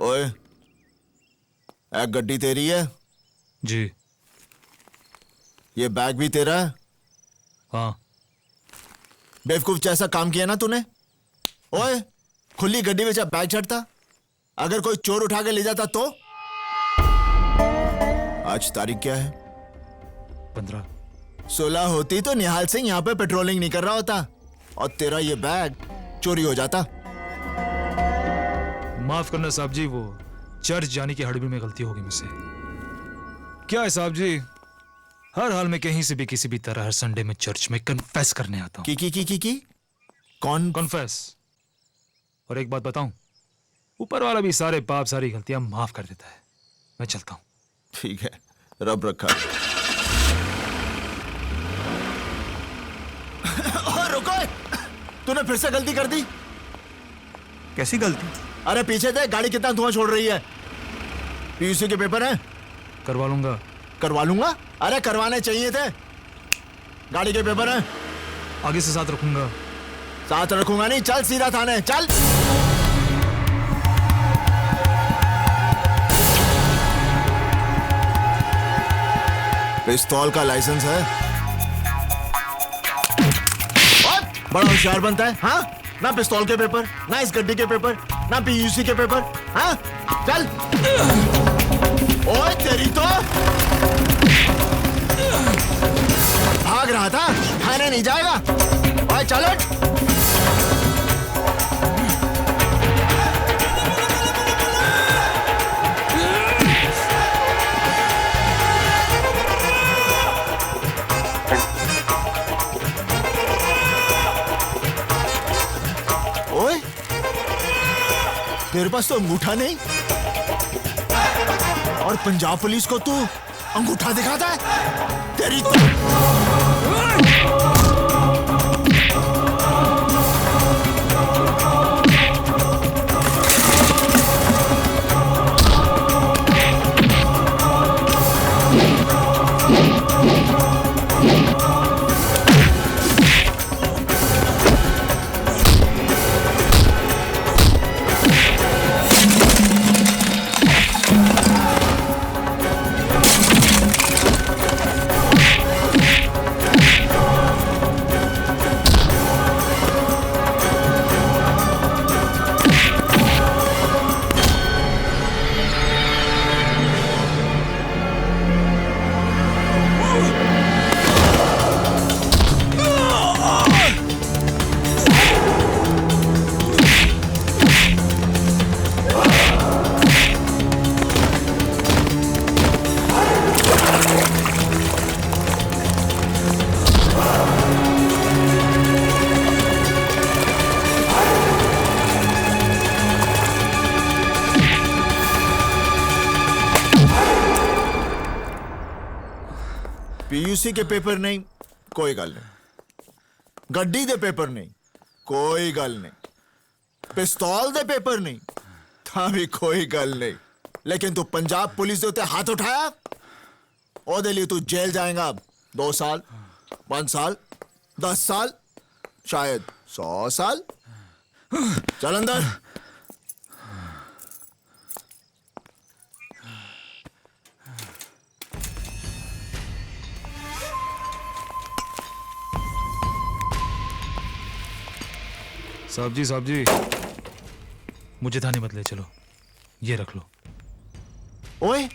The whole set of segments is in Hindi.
ओए, एक गड्डी तेरी है? जी। ये बैग भी तेरा है? हाँ। बेवकूफ जैसा काम किया ना तूने। ओए, खुली गड्डी में जब बैग चढ़ता, अगर कोई चोर उठा के ले जाता तो? आज तारीख क्या है? 15। 16 होती तो निहाल सिंह यहाँ पे पेट्रोलिंग नहीं कर रहा होता और तेरा ये बैग चोरी हो जाता। माफ करना साहब जी, वो चर्च जाने की हड़बड़ी में गलती होगी मुझसे। क्या है साहब जी, हर हाल में कहीं से भी किसी भी तरह हर संडे में चर्च में कन्फेस करने आता हूँ। की कौन? कन्फेस। और एक बात बताऊं, ऊपर वाला भी सारे पाप सारी गलतियां माफ कर देता है। मैं चलता हूं। ठीक है, रब रखा। रुको, तूने फिर से गलती कर दी। कैसी गलती? अरे पीछे देख, गाड़ी कितना धुआं छोड़ रही है। पीयूसी के पेपर हैं? करवा लूंगा। करवा लूंगा? अरे करवाने चाहिए थे। गाड़ी के पेपर हैं? आगे से साथ रखूंगा। साथ रखूंगा नहीं, चल सीधा थाने चल। पिस्तौल का लाइसेंस है? बड़ा होशियार बनता है, हाँ? ना पिस्तौल के पेपर, ना इस गड्डी के पेपर, ना पीयूसी के पेपर, हाँ? चल। ओए तेरी तो भाग रहा था, थाने नहीं जाएगा। ओए चलो। ओए, तेरे पास तो अंगूठा नहीं और पंजाब पुलिस को तू अंगूठा दिखाता है? तेरी तो... पीयूसी के पेपर नहीं, कोई गल नहीं। गड्डी दे पेपर नहीं, कोई गल नहीं। पिस्तौल दे पेपर नहीं, था भी कोई गल नहीं। लेकिन तू पंजाब पुलिस दे उत्ते हाथ उठाया, ओदे लिए तू जेल जाएगा। 2 साल, 5 साल, 10 साल, शायद 100 साल। चल अंदर। साहब जी, मुझे थाने मत ले चलो, ये रख लो। ओए,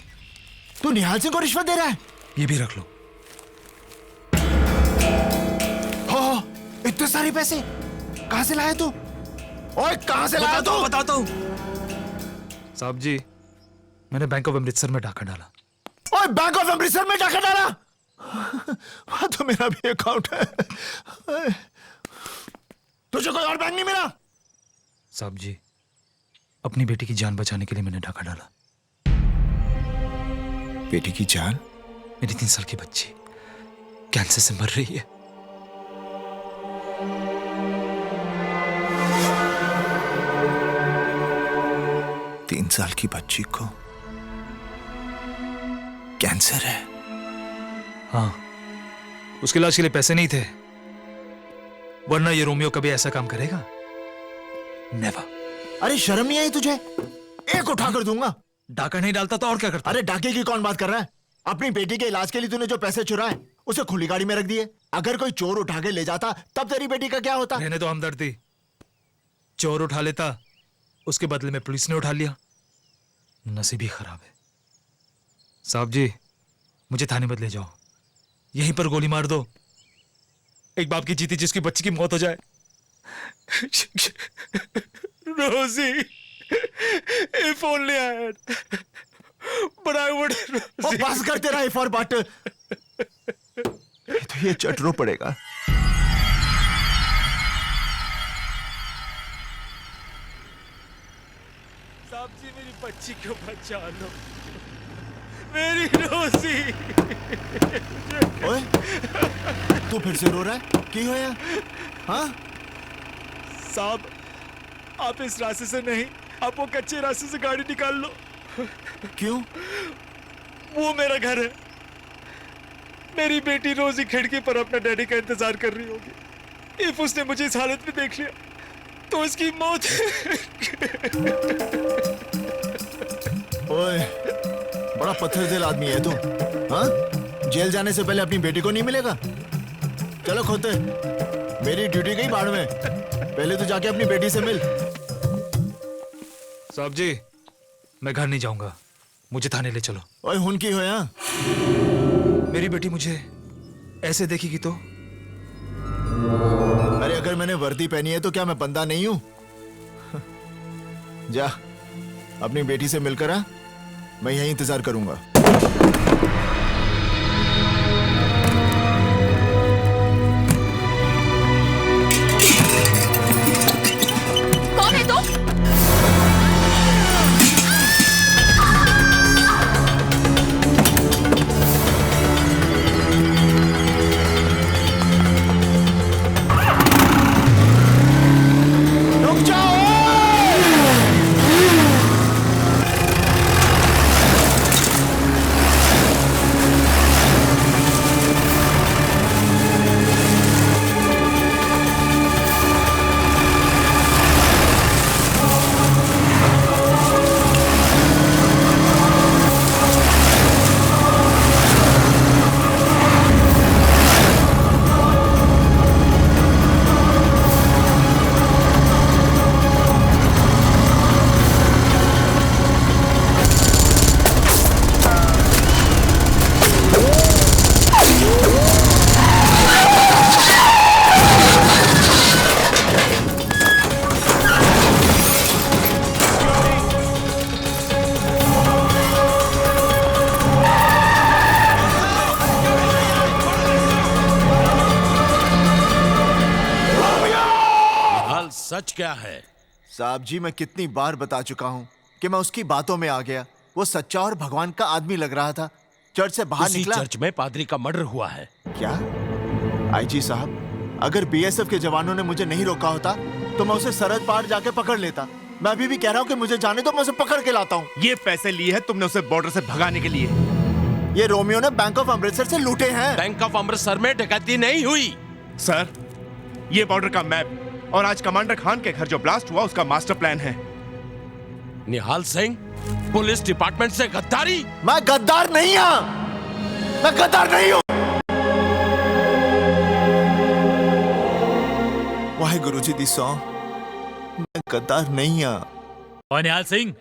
तू निहाल सिंह को रिश्वत दे रहा है? ये भी रख लो। हो, इतने सारे पैसे कहां से लाया तू? ओए कहां से लाया तू? बताता हूं। साहब जी, मैंने बैंक ऑफ अमृतसर में डाका डाला। ओए बैंक ऑफ अमृतसर में डाका डाला? वहां तो मेरा भी अकाउंट है। तुझे कोई और बैंक नहीं मिला? साहब जी, अपनी बेटी की जान बचाने के लिए मैंने डाका डाला। बेटी की जान? मेरी 3 साल की बच्ची कैंसर से मर रही है। तीन साल की बच्ची को कैंसर है? हाँ, उसके इलाज के लिए पैसे नहीं थे, वरना ये रोमियो कभी ऐसा काम करेगा? नेवर। अरे शर्म नहीं आई तुझे? एक उठाकर दूंगा। डाका नहीं डालता तो और क्या करता? अरे डाके की कौन बात कर रहा है? अपनी बेटी के इलाज के लिए तूने जो पैसे चुराए उसे खुली गाड़ी में रख दिए। अगर कोई चोर उठा के ले जाता तब तेरी बेटी का क्या होता? रहने तो हमदर्दी। चोर उठा लेता, उसके बदले में पुलिस ने उठा लिया। नसीब ही खराब है। साहब जी, मुझे थाने मत ले जाओ, यहीं पर गोली मार दो। एक बाप की जीती जिसकी बच्ची की मौत हो जाए। रोजी, if only I had, but I would. वो बस कर तेरा इफ और बट। तो ये चटरो पड़ेगा। साहब जी, मेरी बच्ची को बचा लो, मेरी रोजी। ओए, तू फिर से रो रहा है? की होया? हाँ? साहब, आप इस रास्ते से नहीं, आप वो कच्चे रास्ते से गाड़ी निकाल लो। क्यों? वो मेरा घर है। मेरी बेटी रोजी खिड़की पर अपना डैडी का इंतजार कर रही होगी। इफ उसने मुझे इस हालत में देख लिया तो उसकी मौत। ओए, बड़ा पत्थर दिल आदमी है तू। हाँ? जेल जाने से पहले अपनी बेटी को नहीं मिलेगा? चलो खोते, मेरी ड्यूटी गई बाढ़ में। पहले तो जाके अपनी बेटी से मिल। साहब जी, मैं घर नहीं जाऊंगा, मुझे थाने ले चलो। ओए, हुन की हो यहाँ? मेरी बेटी मुझे ऐसे देखेगी तो? अरे अगर मैंने वर्दी पहनी है तो क्या मैं बंदा नहीं हूं? जा, अपनी बेटी से मिलकर आ, मैं यहीं इंतजार करूंगा। कौन है तू? रुक जाओ! सच क्या है? साहब जी, मैं कितनी बार बता चुका हूं कि मैं उसकी बातों में आ गया। वो सच्चा और भगवान का आदमी लग रहा था। चर्च से बाहर उसी निकला। चर्च में पादरी का मर्डर हुआ है। क्या? आईजी साहब, अगर बीएसएफ के जवानों ने मुझे नहीं रोका होता तो मैं उसे सरहद पार जाके पकड़ लेता। मैं अभी भी कह रहा हूँ कि मुझे जाने दो, मैं उसे पकड़ के लाता हूँ। ये पैसे लिए हैं तुमने उसे बॉर्डर से भगाने के लिए। ये रोमियो ने बैंक ऑफ अमृतसर से लूटे हैं। बैंक ऑफ अमृतसर में डकैती नहीं हुई। सर, ये बॉर्डर का मैप और आज कमांडर खान के घर जो ब्लास्ट हुआ उसका मास्टर प्लान है। निहाल सिंह, पुलिस डिपार्टमेंट से गद्दारी? मैं गद्दार नहीं हूं। मैं गद्दार नहीं हूं। वाहे गुरुजी दी सौ, मैं गद्दार नहीं हूं। और निहाल सिंह,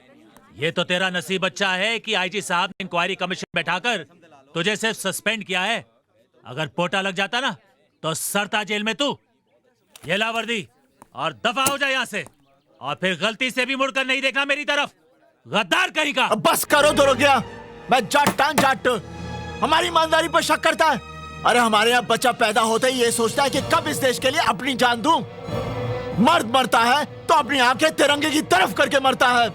ये तो तेरा नसीब अच्छा है कि आईजी साहब ने इंक्वायरी कमीशन बैठाकर तुझे सिर्फ सस्पेंड किया है। अगर पोटा लग जाता ना तो सरता जेल में तू। ये ला वर्दी और दफा हो जाए यहाँ से, और फिर गलती से भी मुड़कर नहीं देखना मेरी तरफ, गद्दार कहीं का। अब बस करो तो गया। मैं जाट हमारी ईमानदारी पर शक करता है। अरे हमारे यहाँ बच्चा पैदा होते ही ये सोचता है कि कब इस देश के लिए अपनी जान दूं। मर्द मरता है तो अपनी आंखें तिरंगे की तरफ करके मरता है,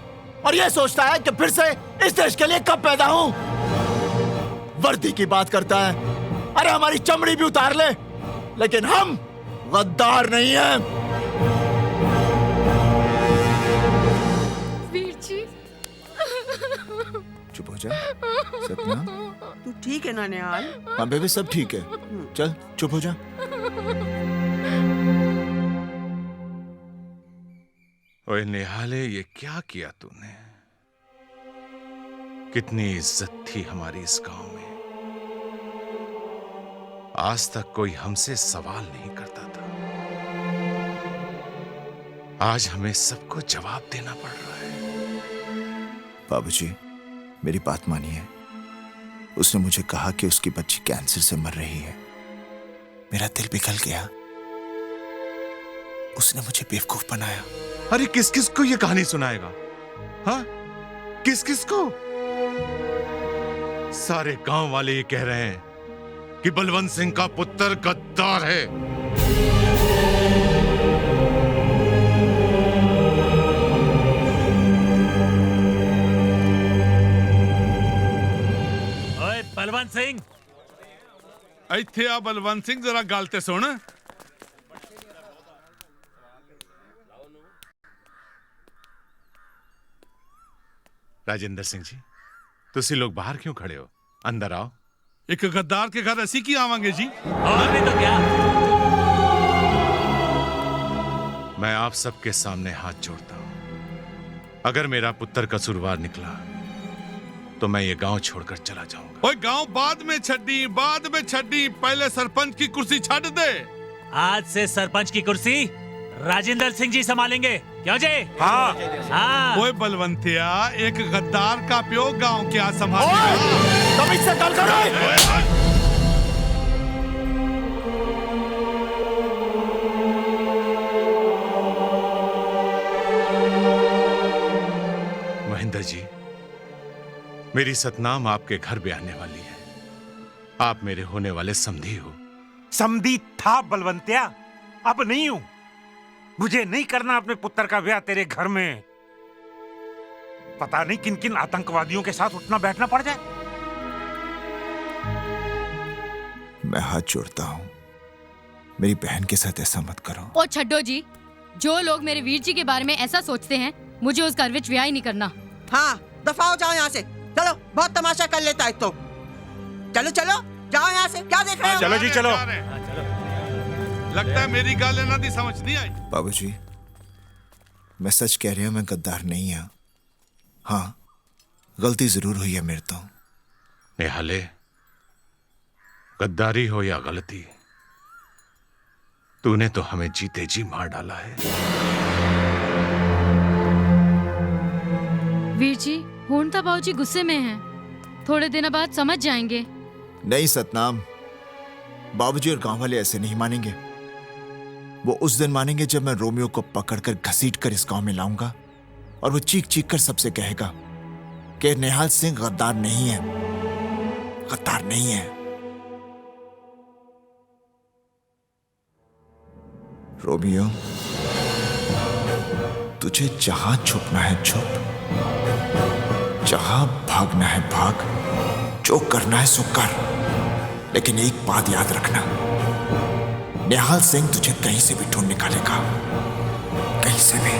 और ये सोचता है कि फिर से इस देश के लिए कब पैदा हूं। वर्दी की बात करता है। अरे हमारी चमड़ी भी उतार ले, लेकिन हम गद्दार नहीं हैं। वीर जी, चुप हो जा सपना। तू ठीक है ना निहाल? हाँ बेबी, सब ठीक है। चल चुप हो जा। ओए निहाले, ये क्या किया तूने? कितनी इज्जत थी हमारी इस गांव में। आज तक कोई हमसे सवाल नहीं करता था। आज हमें सबको जवाब देना पड़ रहा है। बाबूजी, मेरी बात मानिए। उसने मुझे कहा कि उसकी बच्ची कैंसर से मर रही है। मेरा दिल पिघल गया। उसने मुझे बेवकूफ बनाया। अरे किस किस को ये कहानी सुनाएगा? हाँ, किस किस को? सारे गांव वाले ये कह रहे हैं कि बलवंत सिंह का पुत्र गद्दार है। ओए बलवंत सिंह, ਇੱਥੇ ਆ ਬਲਵੰਤ ਸਿੰਘ जरा ਗੱਲ ਤੇ ਸੁਣ। राजेंद्र सिंह जी, तुसी लोग बाहर क्यों खड़े हो? अंदर आओ। ਇੱਕ ਗੱਦਾਰ के घर ਅਸੀਂ ਕੀ ਆਵਾਂਗੇ जी? और नहीं तो क्या? मैं आप सबके सामने हाथ जोड़ता हूं। अगर मेरा पुत्र कसूरवार निकला तो मैं ये गांव छोड़कर चला जाऊंगा। ओए गांव बाद में छड्डी, पहले सरपंच की कुर्सी छड़ दे। आज से सरपंच की कुर्सी राजेंद्र सिंह जी संभालेंगे, क्यों जी? हाँ। हाँ। ओए बलवंतिया, एक गद्दार का प्यो गांव क्या संभालेगा? तुम इससे गल करो। महेंद्र जी, मेरी सतनाम आपके घर भी आने वाली है। आप मेरे होने वाले समधी हो। समधी था बलवंतिया, अब नहीं हूं। मुझे नहीं करना अपने पुत्र का ब्याह तेरे घर में। पता नहीं किन किन आतंकवादियों के साथ उठना बैठना पड़ जाए। मैं हाथ जोड़ता हूं, मेरी बहन के साथ ऐसा मत करो। ओ छड्डो जी, जो लोग मेरे वीर जी के बारे में ऐसा सोचते हैं, मुझे उस घर विच ब्याह ही नहीं करना। हाँ, दफा हो जाओ यहाँ से। चलो, बहुत तमाशा कर लेता है तो। चलो चलो, जाओ यहाँ से। क्या देख रहे हो? चलो जी चलो। लगता है मेरी गाल ਇਹਨਾਂ ਦੀ समझ नहीं आई। बाबूजी, मैं सच कह रही हूं, मैं गद्दार नहीं हूं। हाँ, गलती जरूर हुई है मेरे तो। निहाले, गद्दारी हो या गलती, तूने तो हमें जीते जी मार डाला है। वीर जी, हुण तो बाबूजी गुस्से में हैं। थोड़े दिन बाद समझ जाएंगे। नहीं सतनाम, बाबूजी और गांव वाले ऐसे नहीं मानेंगे। वो उस दिन मानेंगे जब मैं रोमियो को पकड़कर घसीट कर इस गांव में लाऊंगा और वो चीख चीख कर सबसे कहेगा कि निहाल सिंह गद्दार नहीं है, गद्दार नहीं है। रोमियो, तुझे जहां छुपना है छुप, जहां भागना है भाग, जो करना है सो कर। लेकिन एक बात याद रखना, निहाल सिंह तुझे कहीं से भी ढूंढ निकालेगा, कहीं से भी।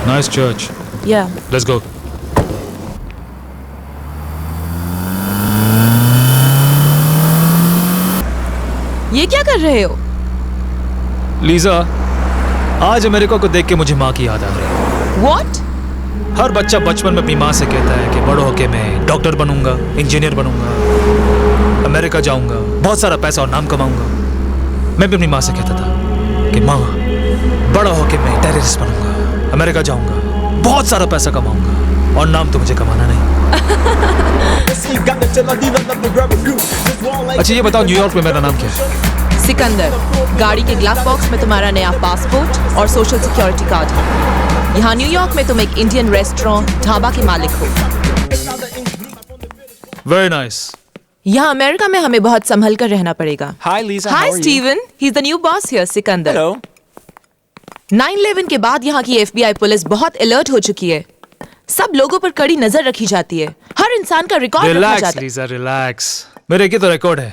Nice church. Yeah. Let's go. ये क्या कर रहे हो? लीजा, आज अमेरिका को देख के मुझे माँ की याद आ रही है। What? हर बच्चा बचपन में अपनी माँ से कहता है कि बड़ो होके मैं डॉक्टर बनूंगा, इंजीनियर बनूंगा, अमेरिका जाऊंगा, बहुत सारा पैसा और नाम कमाऊंगा। मैं भी अपनी माँ से कहता था कि माँ, बड़ा होके मैं टेररिस्ट बनूंगा, अमेरिका जाऊंगा, बहुत सारा पैसा कमाऊंगा और नाम तो मुझे कमाना नहीं। अच्छा ये बताओ, न्यूयॉर्क में मेरा नाम क्या है? सिकंदर। गाड़ी के ग्लव बॉक्स में तुम्हारा नया पासपोर्ट और सोशल सिक्योरिटी कार्ड है। यहाँ न्यूयॉर्क में तुम एक इंडियन रेस्टोरेंट ढाबा के मालिक हो। Very nice. यहाँ अमेरिका में हमें बहुत संभल कर रहना पड़ेगा। Hi Lisa, Hi how are you? Steven, he's the new boss here, Sikandar. Hello. 9/11 के बाद यहाँ की FBI पुलिस बहुत अलर्ट हो चुकी है। सब लोगों पर कड़ी नजर रखी जाती है। हर इंसान का रिकॉर्ड रखा रिलैक्स जाता है। Lisa relax. मेरे की तो रिकॉर्ड है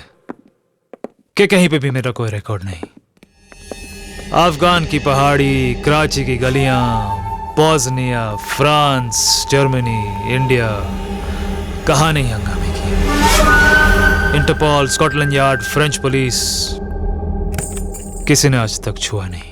कि कहीं पे भी मेरा कोई रिकॉर्ड नहीं। अफगान की पहाड़ी, कराची की गलियां, बोस्निया, फ्रांस, जर्मनी, इंडिया, कहाँ नहीं हंगामे किए। Interpol, Scotland Yard, French police, किसी ने आज तक छुआ नहीं।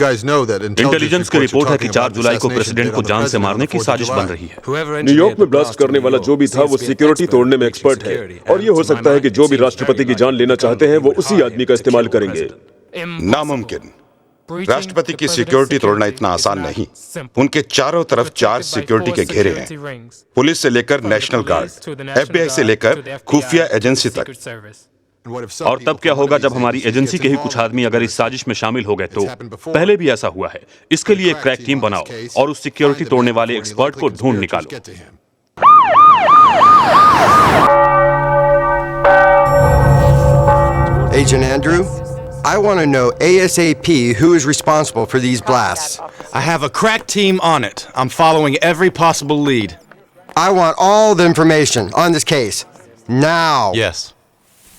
इंटेलिजेंस की रिपोर्ट है कि 4 जुलाई को प्रेसिडेंट को जान से मारने की साजिश बन रही है। न्यूयॉर्क में ब्लास्ट करने वाला जो भी था वो सिक्योरिटी तोड़ने में एक्सपर्ट है, और ये हो सकता है कि जो भी राष्ट्रपति की जान लेना चाहते हैं वो उसी आदमी का इस्तेमाल करेंगे। नामुमकिन। राष्ट्रपति की सिक्योरिटी तोड़ना इतना आसान नहीं। उनके चारों तरफ 4 सिक्योरिटी के घेरे हैं, पुलिस से लेकर नेशनल गार्ड, FBI से लेकर खुफिया एजेंसी तक। और तब क्या होगा जब हमारी एजेंसी के ही कुछ आदमी अगर इस साजिश में शामिल हो गए तो? पहले भी ऐसा हुआ है। इसके लिए एक क्रैक टीम बनाओ और उस सिक्योरिटी तोड़ने वाले एक्सपर्ट को ढूंढ निकालो। Agent Andrew, I want to know ASAP who is responsible for these blasts. I have a crack team on it. I'm following every possible lead. I want all the information on this case. Now. Yes.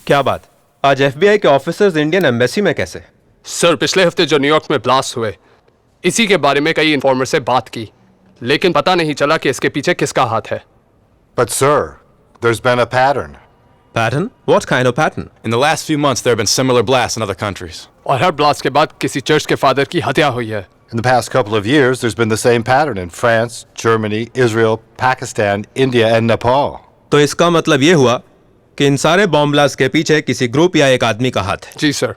क्या बात? आज FBI के ऑफिसर्स इंडियन एम्बेसी में कैसे? सर, पिछले हफ्ते जो न्यूयॉर्क में ब्लास्ट हुए, इसी के बारे में कई इन्फॉर्मर से बात की, लेकिन पता नहीं चला कि इसके पीछे किसका हाथ है। But sir, there's been a pattern. Pattern? What kind of pattern? In the last few months, there have been similar blasts in other countries. और हर ब्लास्ट के बाद किसी चर्च के फादर की हत्या हुई है। In the past couple of years, there's been the same pattern in France, Germany, Israel, Pakistan, India, and Nepal. तो इसका मतलब ये हुआ कि इन सारे बॉम्ब ब्लास्ट के पीछे किसी ग्रुप या एक आदमी का हाथ है। जी सर।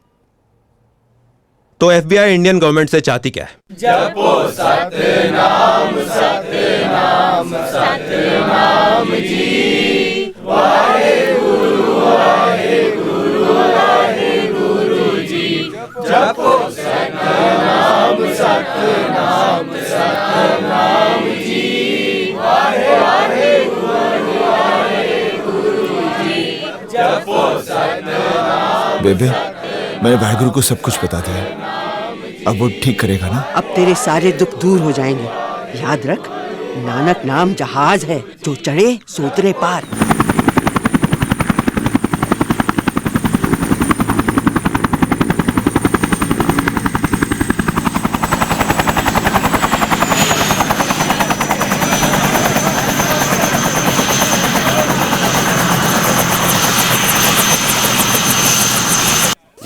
तो FBI इंडियन गवर्नमेंट से चाहती क्या है? जपो सतनाम सतनाम सतनाम जी, वाहेगुरु वाहेगुरु वाहेगुरु जी। जपो सतनाम सतनाम सतनाम जी, वाहेगुरु वाहेगुरु जी। जपो सतनाम। बेबे, मैंने वाहेगुरु को सब कुछ बता दिया, अब वो ठीक करेगा ना? अब तेरे सारे दुख दूर हो जाएंगे। याद रख, नानक नाम जहाज है, जो चढ़े सो उतरे पार।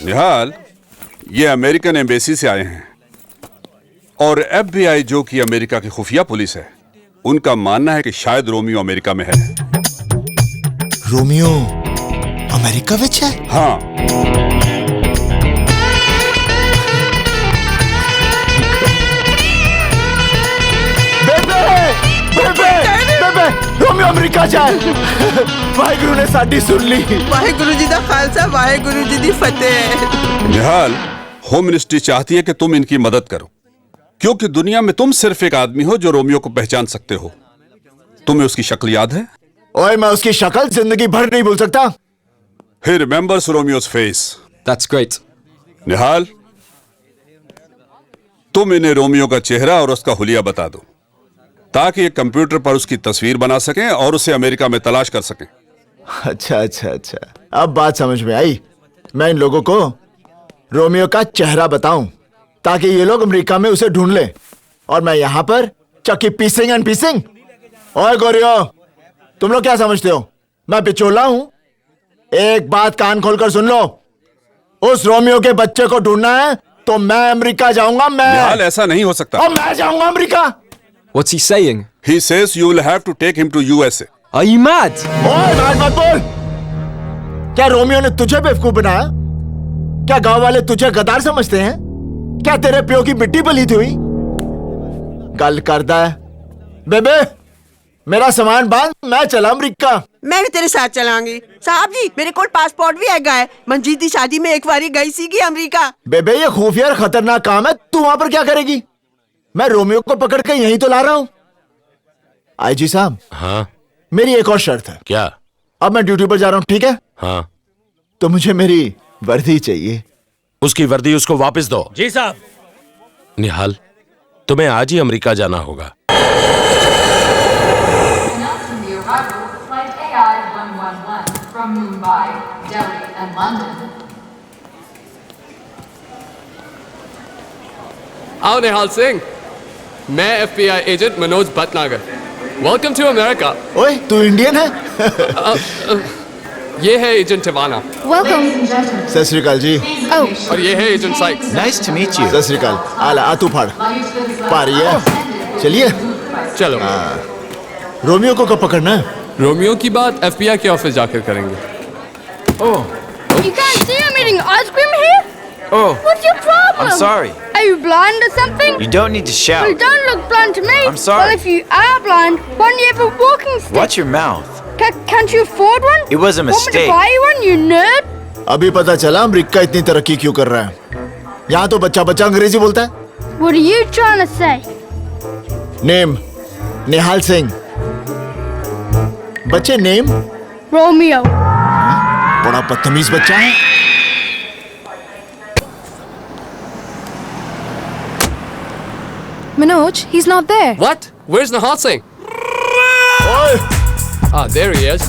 निहाल, ये अमेरिकन एम्बेसी से आए हैं और FBI जो कि अमेरिका की खुफिया पुलिस है, उनका मानना है कि शायद रोमियो अमेरिका में है। रोमियो अमेरिका विच है? हाँ। रोमियो अमेरिका जाए। वाहेगुरु ने साडी सुन ली। वाहेगुरु जी दा खालसा, वाहेगुरु जी दी फतेह। निहाल, होम मिनिस्ट्री चाहती है कि तुम इनकी मदद करो, क्योंकि दुनिया में तुम सिर्फ एक आदमी हो जो रोमियो को पहचान सकते हो। तुम्हें उसकी शक्ल याद है? ओए, मैं उसकी शक्ल जिंदगी भर नहीं भूल सकता। He remembers Romeo's face. That's great. निहाल, तुम इन्हें रोमियो का चेहरा और उसका हुलिया बता दो, ताकि ये कंप्यूटर पर उसकी तस्वीर बना सकें और उसे अमेरिका में तलाश कर सकें। अच्छा अच्छा अच्छा। अब बात समझ में आई। मैं इन लोगों को रोमियो का चेहरा बताऊं ताकि ये लोग अमेरिका में उसे ढूंढ ले, और मैं यहां पर चक्की पीसिंग एंड पीसिंग। ओए गोरियो, तुम लोग क्या समझते हो मैं पिचोला हूं? एक बात कान खोलकर सुन लो, उस रोमियो के बच्चे को ढूंढना है तो मैं अमेरिका जाऊंगा। मैं ऐसा नहीं हो सकता। और मैं जाऊंगा America. What's he saying? He says you will have to take him to USA. Are you mad? ओए मत मत बोल। क्या रोमियो ने तुझे बेवकूफ बनाया? क्या गांव वाले तुझे गद्दार समझते हैं? क्या तेरे प्यो की मिट्टी पलीती हुई? गल करदा है बेबे, मेरा सामान बांध, मैं चला अमेरिका। मैं भी तेरे साथ चलाऊंगी। साहब जी, मेरे को पासपोर्ट भी हैगा है। मंजीत दी शादी में एक बारी गई सी अमेरिका। बेबे ये खुफिया और खतरनाक काम है, तू वहां पर क्या करेगी? मैं रोमियो को पकड़ के यहीं तो ला रहा हूं। आईजी साहब, हाँ मेरी एक और शर्त है। क्या? अब मैं ड्यूटी पर जा रहा हूं, ठीक है? हाँ तो मुझे मेरी वर्दी चाहिए। उसकी वर्दी उसको वापस दो। जी साहब। निहाल, तुम्हें आज ही अमेरिका जाना होगा। आओ निहाल सिंह, मैं FBI agent Manoj Bhatnagar. Welcome to America. ओए तू इंडियन है? ये है एजेंट टिवाना। वेलकम। सत श्री अकाल जी। और ये है agent Sikes. Nice to meet you. सत श्री अकाल। आला आ तू फाड़ पा रही है। चलिए चलो। रोमियो को कब पकड़ना है? रोमियो की बात FBI के ऑफिस जाकर करेंगे। Oh. You can't see I'm eating ice cream here? Oh. What's your problem? I'm sorry. Are you blind or something? You don't need to shout. You don't look blind to me. I'm sorry. Well, if you are blind, why don't you have a walking stick? Watch your mouth. Can't you afford one? It was a Want me to mistake. buy you one, you nerd? अभी पता चला अमेरिका इतनी तरक्की क्यों कर रहा है। यहाँ तो बच्चा बच्चा अंग्रेजी बोलता है। What are you trying to say? Name Nihal Singh. बच्चे नेम Romeo. बड़ा बदतमीज बच्चा है। Manoj, he's not there. What? Where's Nihal Singh? ओए Ah, there he is.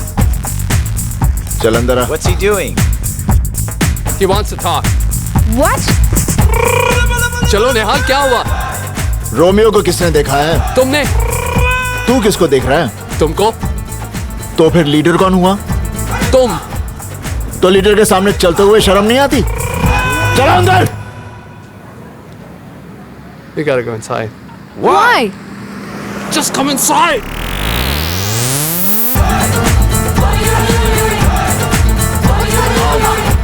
चल अंदर आ। What's he doing? He wants to talk. What? चलो निहाल, क्या हुआ? रोमियो को किसने देखा है? तुमने। तू किसको देख रहा है? तुमको। तो फिर लीडर कौन हुआ? तुम। तो लीडर के सामने चलते हुए शर्म नहीं आती? चलो अंदर। We gotta go inside. Why? Just come inside.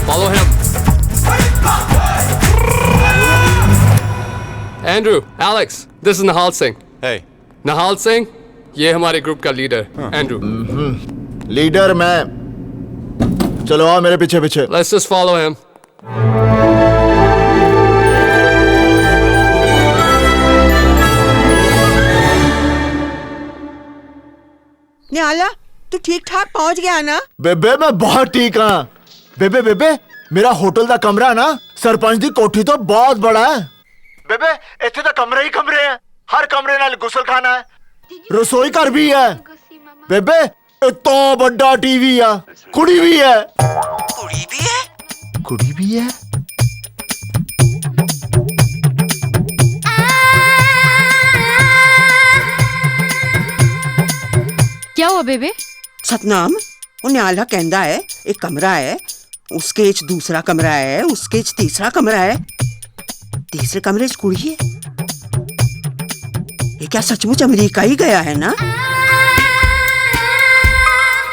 Follow him. Andrew, Alex, this is Nihal Singh. Hey. Nihal Singh, ये हमारे ग्रुप का लीडर एंड्रू। लीडर मैं। चलो आओ मेरे पीछे पीछे। Let's just follow him. निहाला, तू ठीक ठाक पहुंच गया ना? बेबे मैं बहुत ठीक हाँ। बेबे बेबे मेरा होटल का कमरा ना सरपंच दी कोठी तो बहुत बड़ा है। बेबे इतने तो कमरे ही कमरे हैं। हर कमरे नाल गुसल खाना है, रसोई घर भी है। बेबे इतना बड़ा टीवी है, कुड़ी भी है। कुड़ी भी है? कुड़ी भी है। क्या हुआ बेबे? सतनाम, वो निहाला कहंदा है एक कमरा है, उसके च दूसरा कमरा है, उसके च तीसरा कमरा है, तीसरे कमरे च कुड़ी है। ये क्या सचमुच अमेरिका ही गया है ना?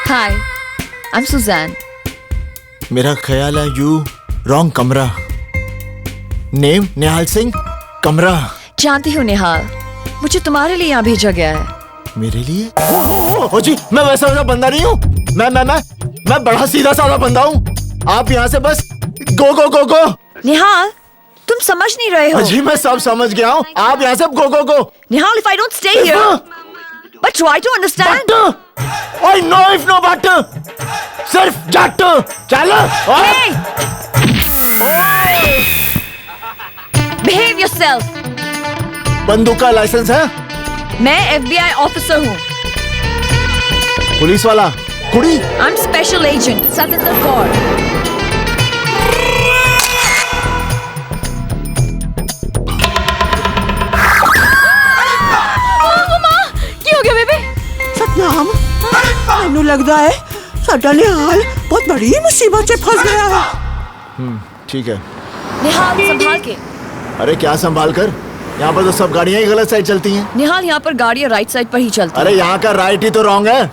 Hi, I'm Suzanne. मेरा ख्याल है यू रॉन्ग कमरा। नेम निहाल सिंह, कमरा। जानती हूँ निहाल, मुझे तुम्हारे लिए यहाँ भेजा गया है। मेरे लिए? ओ जी, मैं वैसा वैसा बंदा नहीं हूँ। मैं बड़ा सीधा साधा बंदा हूँ। आप यहाँ से बस गो गो गो गो। निहाल, तुम समझ नहीं रहे हो। जी मैं सब समझ गया हूँ। आप यहाँ से गो गो गो। निहाल, if I don't stay here, but try to understand. I know if no but. सिर्फ जट। चलो। Hey! Behave yourself. बंदूक का लाइसेंस है? मैं FBI ऑफिसर हूँ। पुलिस वाला कुड़ी I am special agent Satendra Kaur. Satnam, मैनू लगता है साडा निहाल बहुत बड़ी मुसीबत से फंस गया है। ठीक है। निहाल संभाल के। अरे क्या संभाल कर? यहाँ पर तो सब गाड़ियाँ ही गलत साइड चलती हैं। निहाल यहाँ पर गाड़ियाँ राइट साइड पर ही चलती अरे यहाँ का राइट ही तो रॉन्ग है।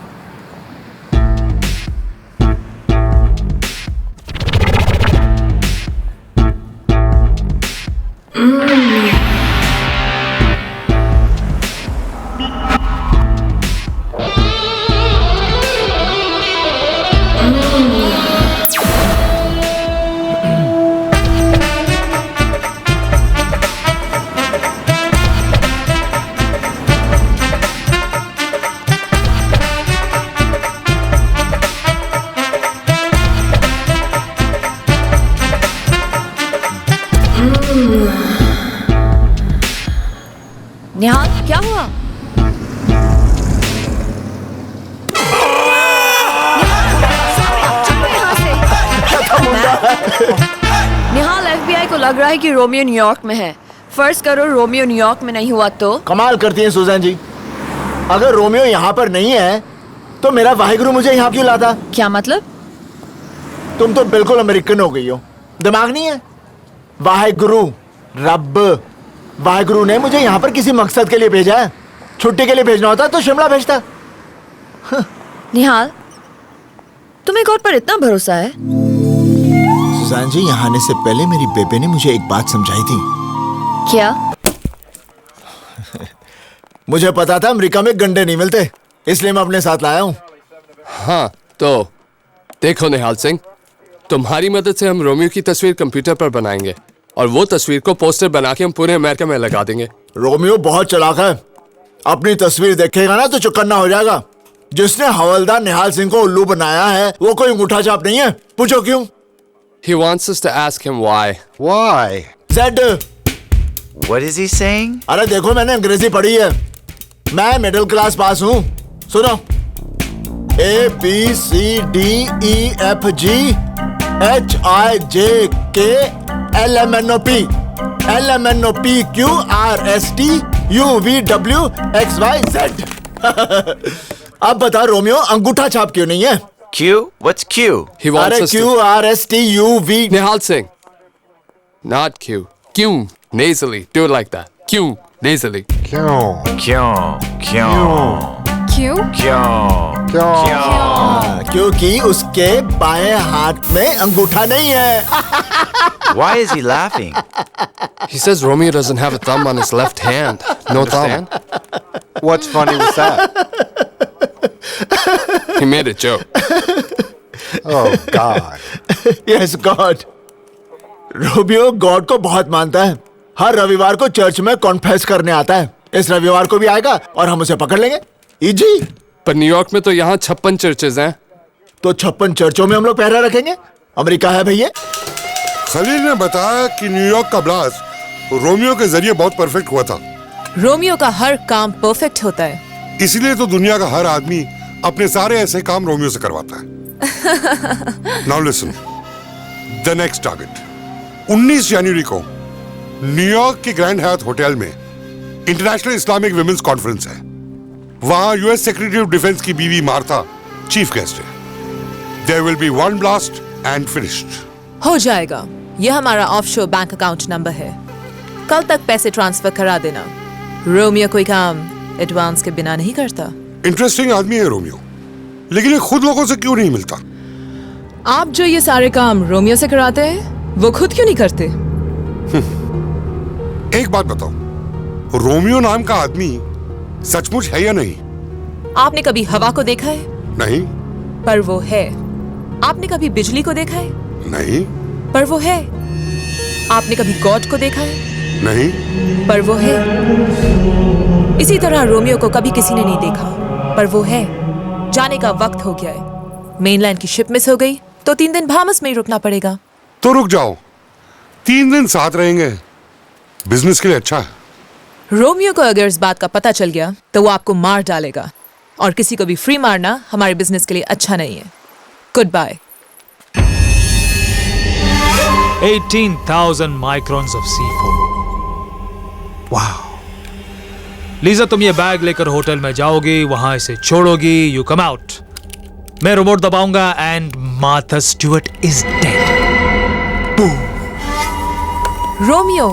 निहाल क्या हुआ? निहाल FBI को लग रहा है कि रोमियो न्यूयॉर्क में है। फर्ज करो रोमियो न्यूयॉर्क में नहीं हुआ तो? कमाल करती हैं सुजैन जी। अगर रोमियो यहाँ पर नहीं है तो मेरा वाहिगुरु मुझे यहाँ क्यों लाता? क्या मतलब? तुम तो बिल्कुल अमेरिकन हो गई हो। दिमाग नहीं है? वाहिगुरु, रब, वाहिगुरु ने मुझे यहाँ पर किसी मकसद के लिए भेजा है। छुट्टी के लिए भेजना होता तो शिमला भेजता। निहाल, तुम्हें गॉड पर इतना भरोसा है? सुजान जी, यहाँ आने से पहले मेरी बेबे ने मुझे एक बात समझाई थी। क्या? मुझे पता था अमेरिका में गंडे नहीं मिलते, इसलिए मैं अपने साथ लाया हूँ। हाँ तो देखो निहाल सिंह, तुम्हारी मदद से हम रोमियो की तस्वीर कंप्यूटर पर बनाएंगे और वो तस्वीर को पोस्टर बना के हम पूरे अमेरिका में लगा देंगे। रोमियो बहुत चालाक है, अपनी तस्वीर देखेगा ना तो चौकन्ना हो जाएगा। जिसने हवलदार निहाल सिंह को उल्लू बनाया है वो कोई अंगूठा छाप नहीं है। पूछो क्यों? He wants us to ask him why. Why? Zed. What is he saying? अरे देखो, मैंने अंग्रेजी पढ़ी है, मैं मिडिल क्लास पास हूँ। सुनो, ABCDEFG HIJK LMNOP LMNOPQRSTUVWXYZ। अब बता रोमियो, अंगूठा छाप क्यों नहीं है? Q? What's Q? He wants अरे us to... QRSTUV। Nihal Singh. Not Q. Q. Nasally. Do it like that. Q. Nasally. Q. क्योंकि उसके बाएं हाथ में अंगूठा नहीं है। Why is he laughing? He says Romeo doesn't have a thumb on his left hand. No thumb. What's funny with that? He made a joke. Oh, God. Yes, God. Romeo God को बहुत मानता है। हर रविवार को चर्च में कॉन्फेस करने आता है। इस रविवार को भी आएगा और हम उसे पकड़ लेंगे। इजी। पर न्यूयॉर्क में तो यहाँ 56 चर्चेज हैं। तो 56 चर्चों में हम लोग पहरा रखेंगे। अमेरिका है भैया। खलील ने बताया कि न्यूयॉर्क का ब्लास्ट रोमियो के जरिए बहुत परफेक्ट हुआ था। रोमियो का हर काम परफेक्ट होता है, इसलिए तो दुनिया का हर आदमी अपने सारे ऐसे काम रोमियो से करवाता है। Now listen, the next target 19 जनवरी को न्यूयॉर्क के ग्रैंड हयात होटल में इंटरनेशनल इस्लामिक विमेंस कॉन्फ्रेंस है। वहां यूएस सेक्रेटरी ऑफ डिफेंस की बीवी मार्था चीफ गेस्ट है। There will be one blast and finished. हो जाएगा। यह हमारा ऑफशोर बैंक अकाउंट नंबर है। कल तक पैसे ट्रांसफर करा देना। रोमियो कोई काम एडवांस के बिना नहीं करता। इंटरेस्टिंग आदमी है रोमियो, लेकिन ये खुद लोगों से क्यों नहीं मिलता? आप जो ये सारे काम रोमियो से कराते हैं वो खुद क्यों नहीं करते? एक बात बताओ, रोमियो नाम का आदमी सचमुच है या नहीं? आपने कभी हवा को देखा है? नहीं। पर वो है। आपने कभी बिजली को देखा है? नहीं। पर वो है। आपने कभी गॉड को देखा है? नहीं। पर वो है। इसी तरह रोमियो को कभी किसी ने नहीं देखा, पर वो है। जाने का वक्त हो गया है। मेनलैंड की शिप मिस हो गई तो 3 दिन बाहामास में ही रुकना पड़ेगा। तो रुक जाओ, 3 दिन साथ रहेंगे, बिजनेस के लिए अच्छा है। रोमियो को अगर इस बात का पता चल गया तो वो आपको मार डालेगा। और किसी को भी फ्री मारना हमारे बिजनेस के लिए अच्छा नहीं है। Good bye. 18,000 microns of C4। वाह। लीजा, तुम ये बैग लेकर होटल में जाओगी, वहां इसे छोड़ोगी, यू कम आउट। मैं रिमोट दबाऊंगा and Martha Stewart is dead. Romeo,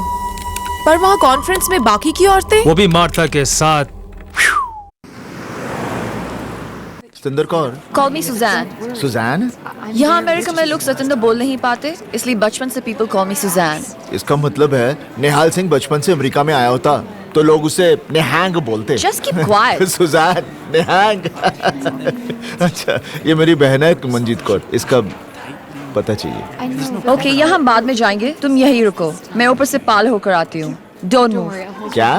पर वहां कॉन्फ्रेंस में बाकी की औरतें? वो भी मार्था के साथ। Satinder Kaur. Call me Suzanne. Suzanne? यहाँ अमेरिका में लोग सतिंदर बोल नहीं पाते, इसलिए बचपन से people call me Suzanne. इसका मतलब है निहाल सिंह बचपन से अमेरिका में आया होता तो लोग उसे नेहांग बोलते। Just keep quiet. सुजैन, नेहांग। अच्छा, ये मेरी बहन है मंजीत कौर, इसका पता चाहिए। ओके, यहाँ हम बाद में जाएंगे, तुम यहीं रुको, मैं ऊपर से पाल होकर आती हूँ। Don't move. क्या?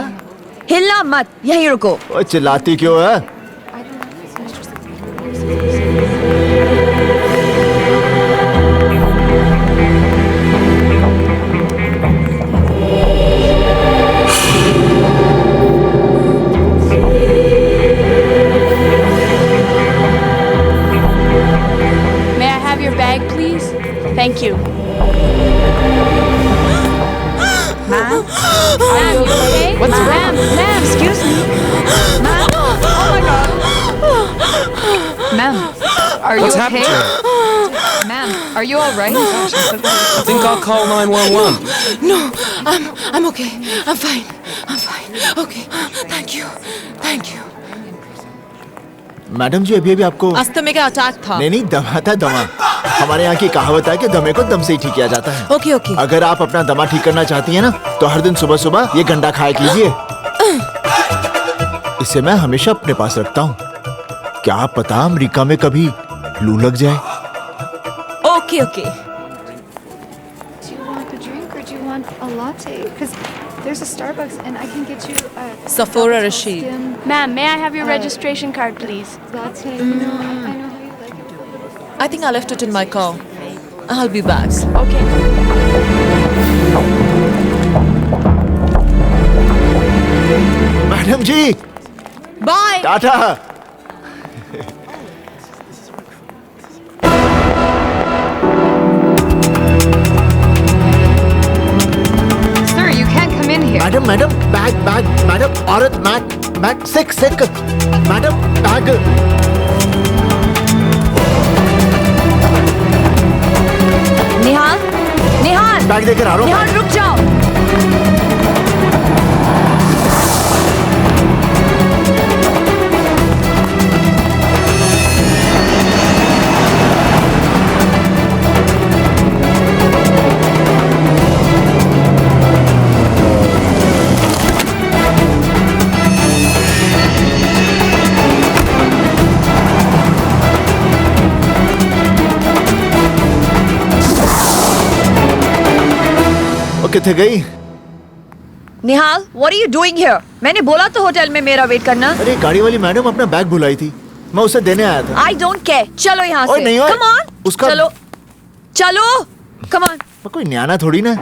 हिलना मत, यहीं रुको। ओए, चिल्लाती क्यों है? Thank you. Ma'am? Are you okay? What's wrong? Ma'am, excuse me. Ma'am? Oh my God. Ma'am, are you okay? Ma'am, are you all right? I think I'll call 911. No, I'm okay. I'm fine. I'm fine. Okay. Thank you. Thank you. Madam जी, अभी आपको अस्थमा का अटैक था। नहीं, दमा था, दमा। हमारे यहाँ की कहावत है कि दमे को दम से ही ठीक किया जाता है। Okay okay. अगर आप अपना दमा ठीक करना चाहती हैं ना, तो हर दिन सुबह सुबह ये गंडा खाया कीजिए। इसे मैं हमेशा अपने पास रखता हूँ, क्या पता अमेरिका में कभी लू लग जाए। Okay okay. There's a Starbucks and I can get you a Sephora Rashid. Ma'am, may I have your registration card, please? Latte. You know, I know how you like it. I think I left it in my car. I'll be back. Okay. Madam ji, bye. टाटा। Madam madam, bag bag, madam, औरत, बैग, सिक सिक, madam, bag. Nihal, Nihal, bag देकर आ रहा हूँ। निहाल, रुक जाओ। किथे गई? निहाल, what are you doing here? मैंने बोला तो होटल में मेरा वेट करना। अरे गाड़ी वाली मैडम अपना बैग भुलाई थी, मैं उसे देने आया था। I don't care. चलो यहाँ से। नहीं, Come on. उसका चलो, चलो, come on. मैं कोई न्याना थोड़ी ना।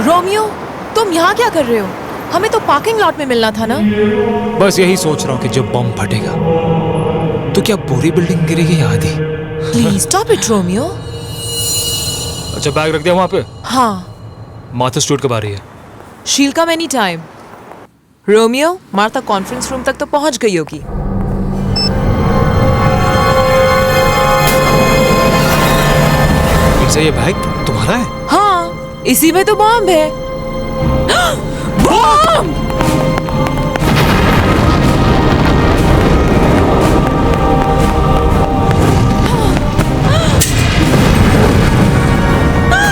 रोमियो, तुम यहाँ क्या कर रहे हो? हमें तो पार्किंग लॉट में मिलना था ना। बस यही सोच रहा हूँ कि जब बम फटेगा तो क्या पूरी बिल्डिंग गिरेगी या आधी? Please stop it, Romeo. अच्छा, बैग रख दिया वहाँ पे? हाँ। मार्था स्टुअर्ट कब आ रही है? शील कम any time. Romeo, Martha conference room तक तो पहुँच गई होगी। ये बैग तुम्हारा है? हाँ, इसी में तो बॉम्ब है। बॉम्ब!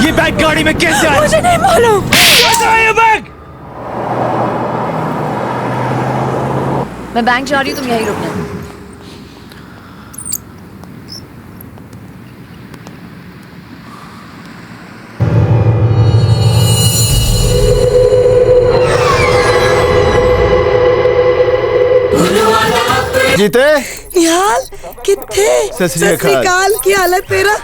ये बैग गाड़ी में कैसे आया? मुझे नहीं मालूम। कैसे आया ये बैग? मैं बैंक जा रही हूँ, तुम यहीं रुकना। जीते निहाल किथे? सत श्री अकाल, की हालत तेरा?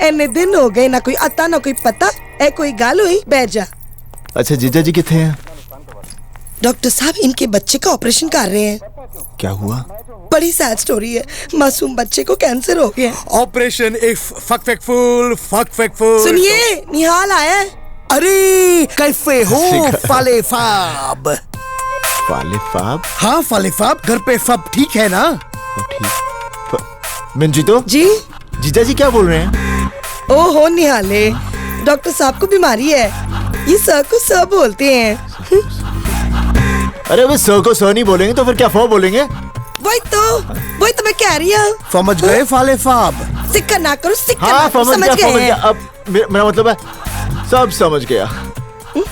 एने दिन हो गए, ना कोई आता ना कोई पता। ए कोई गल हुई? बैठ जा। अच्छा, जीजा जी किथे हैं? डॉक्टर साहब इनके बच्चे का ऑपरेशन कर रहे हैं। क्या हुआ? बड़ी सैड स्टोरी है, मासूम बच्चे को कैंसर हो गया। ऑपरेशन इफ फकफेकफुल। सुनिए, निहाल आया है। अरे कैसे हो फालेफाब? फालेफाब? हाँ फालेफाब, घर पे फब ठीक है ना? मिंजी तो जी जीजा जी क्या बोल रहे हैं? ओहो निहाले, डॉक्टर साहब को बीमारी है, ये सर को सर बोलते हैं। अरे वे सर को सर नहीं बोलेंगे तो फिर क्या फो बोलेंगे? वही तो मैं कह रही हूँ। समझ गए फालेफाब? सिक्का ना करो, सिक्का हाँ, ना करो, समझ गए। अब मेरा मतलब है सब समझ गया।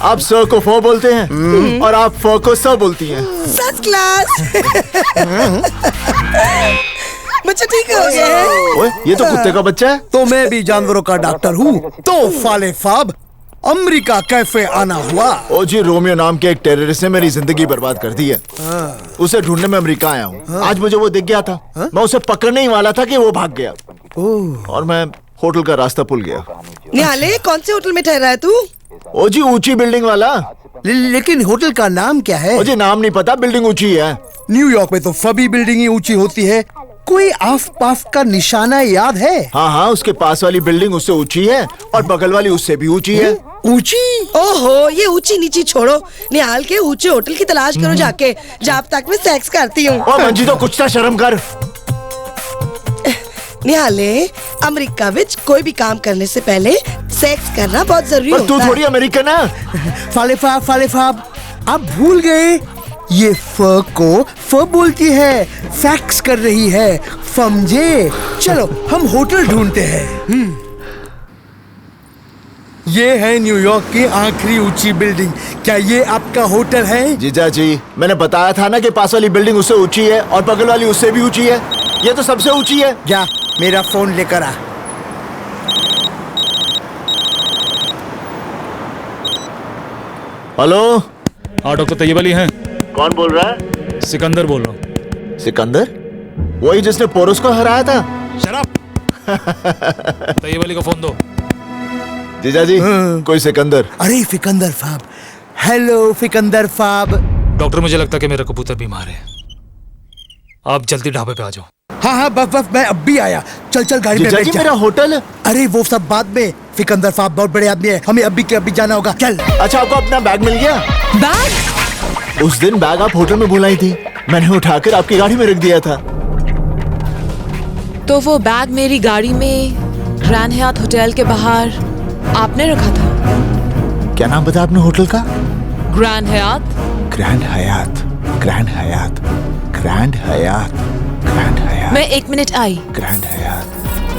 आप सर को फो बोलते हैं और आप फो को सर बोलती हैं। First class. बच्चा ठीक हो गया है। ओए, ये तो कुत्ते का बच्चा है। तो मैं भी जानवरों का डॉक्टर हूँ। तो फालेफाब, अमेरिका कैसे आना हुआ? ओ जी, रोमियो नाम के एक टेररिस्ट ने मेरी जिंदगी बर्बाद कर दी है। उसे ढूंढने में अमेरिका आया हूँ। आज मुझे वो दिख गया था। मैं उसे पकड़ने ही वाला था कि वो भाग गया और मैं होटल का रास्ता भूल गया। निहाले, कौन से होटल में ठहरा है तू? ओ जी, ऊंची बिल्डिंग वाला। लेकिन होटल का नाम क्या है? मुझे नाम नहीं पता, बिल्डिंग ऊंची है। न्यूयॉर्क में तो सभी बिल्डिंग ही ऊंची होती है। कोई आस-पास का निशाना याद है? हाँ, उसके पास वाली बिल्डिंग उससे ऊंची है और बगल वाली उससे भी ऊंची है। ऊंची? ओहो, ये ऊंची नीची छोड़ो, निहाल के ऊंचे होटल की तलाश करो जाके, जब तक मैं सेक्स करती हूँ। ओ मंजी, तो कुछ तो शर्म कर। निहाले, अमेरिका विच कोई भी काम करने से पहले सेक्स करना बहुत जरूरी होता है। तू थोड़ी अमेरिकन है। फालेफाब, आप भूल गए, ये फ को फ बोलती है, फैक्स कर रही है, समझे? चलो हम होटल ढूंढते हैं। ये है न्यूयॉर्क की आखिरी ऊंची बिल्डिंग। क्या ये आपका होटल है? जीजा जी, मैंने बताया था ना कि पास वाली बिल्डिंग उससे ऊंची है और बगल वाली उससे भी ऊंची है। ये तो सबसे ऊंची है। जा, मेरा फोन लेकर आ। हेलो। हाँ, डॉक्टर तैयब अली हैं। कौन बोल रहा है? सिकंदर बोल रहा हूँ। सिकंदर? वही जिसने पोरस को हराया था? शराब। तैयब अली को फोन दो। जीजा जी, कोई सिकंदर। अरे सिकंदर साहब, हेलो सिकंदर साहब। डॉक्टर, मुझे लगता है कि मेरा कबूतर बीमार है, आप जल्दी ढाबे पे आ जाओ। हाँ, बस मैं अब भी आया। चल गाड़ी में बैठ जा। मेरा होटल। अरे वो सब बाद में। सिकंदर साहब बहुत बड़े आदमी है, हमें अभी के अभी जाना होगा। चल। अच्छा, आपको अपना बैग मिल गया? बैग? उस दिन बैग आप होटल में भुलाई थी, मैंने उठाकर आपकी गाड़ी में रख दिया था। तो वो बैग मेरी गाड़ी में ग्रैंड हयात होटल के बाहर आपने रखा था? क्या नाम बताया आपने होटल का? Grand Hyatt. Grand Hyatt, Grand Hyatt, Grand Hyatt, Grand Hyatt. मैं 1 मिनट आई। Grand Hyatt,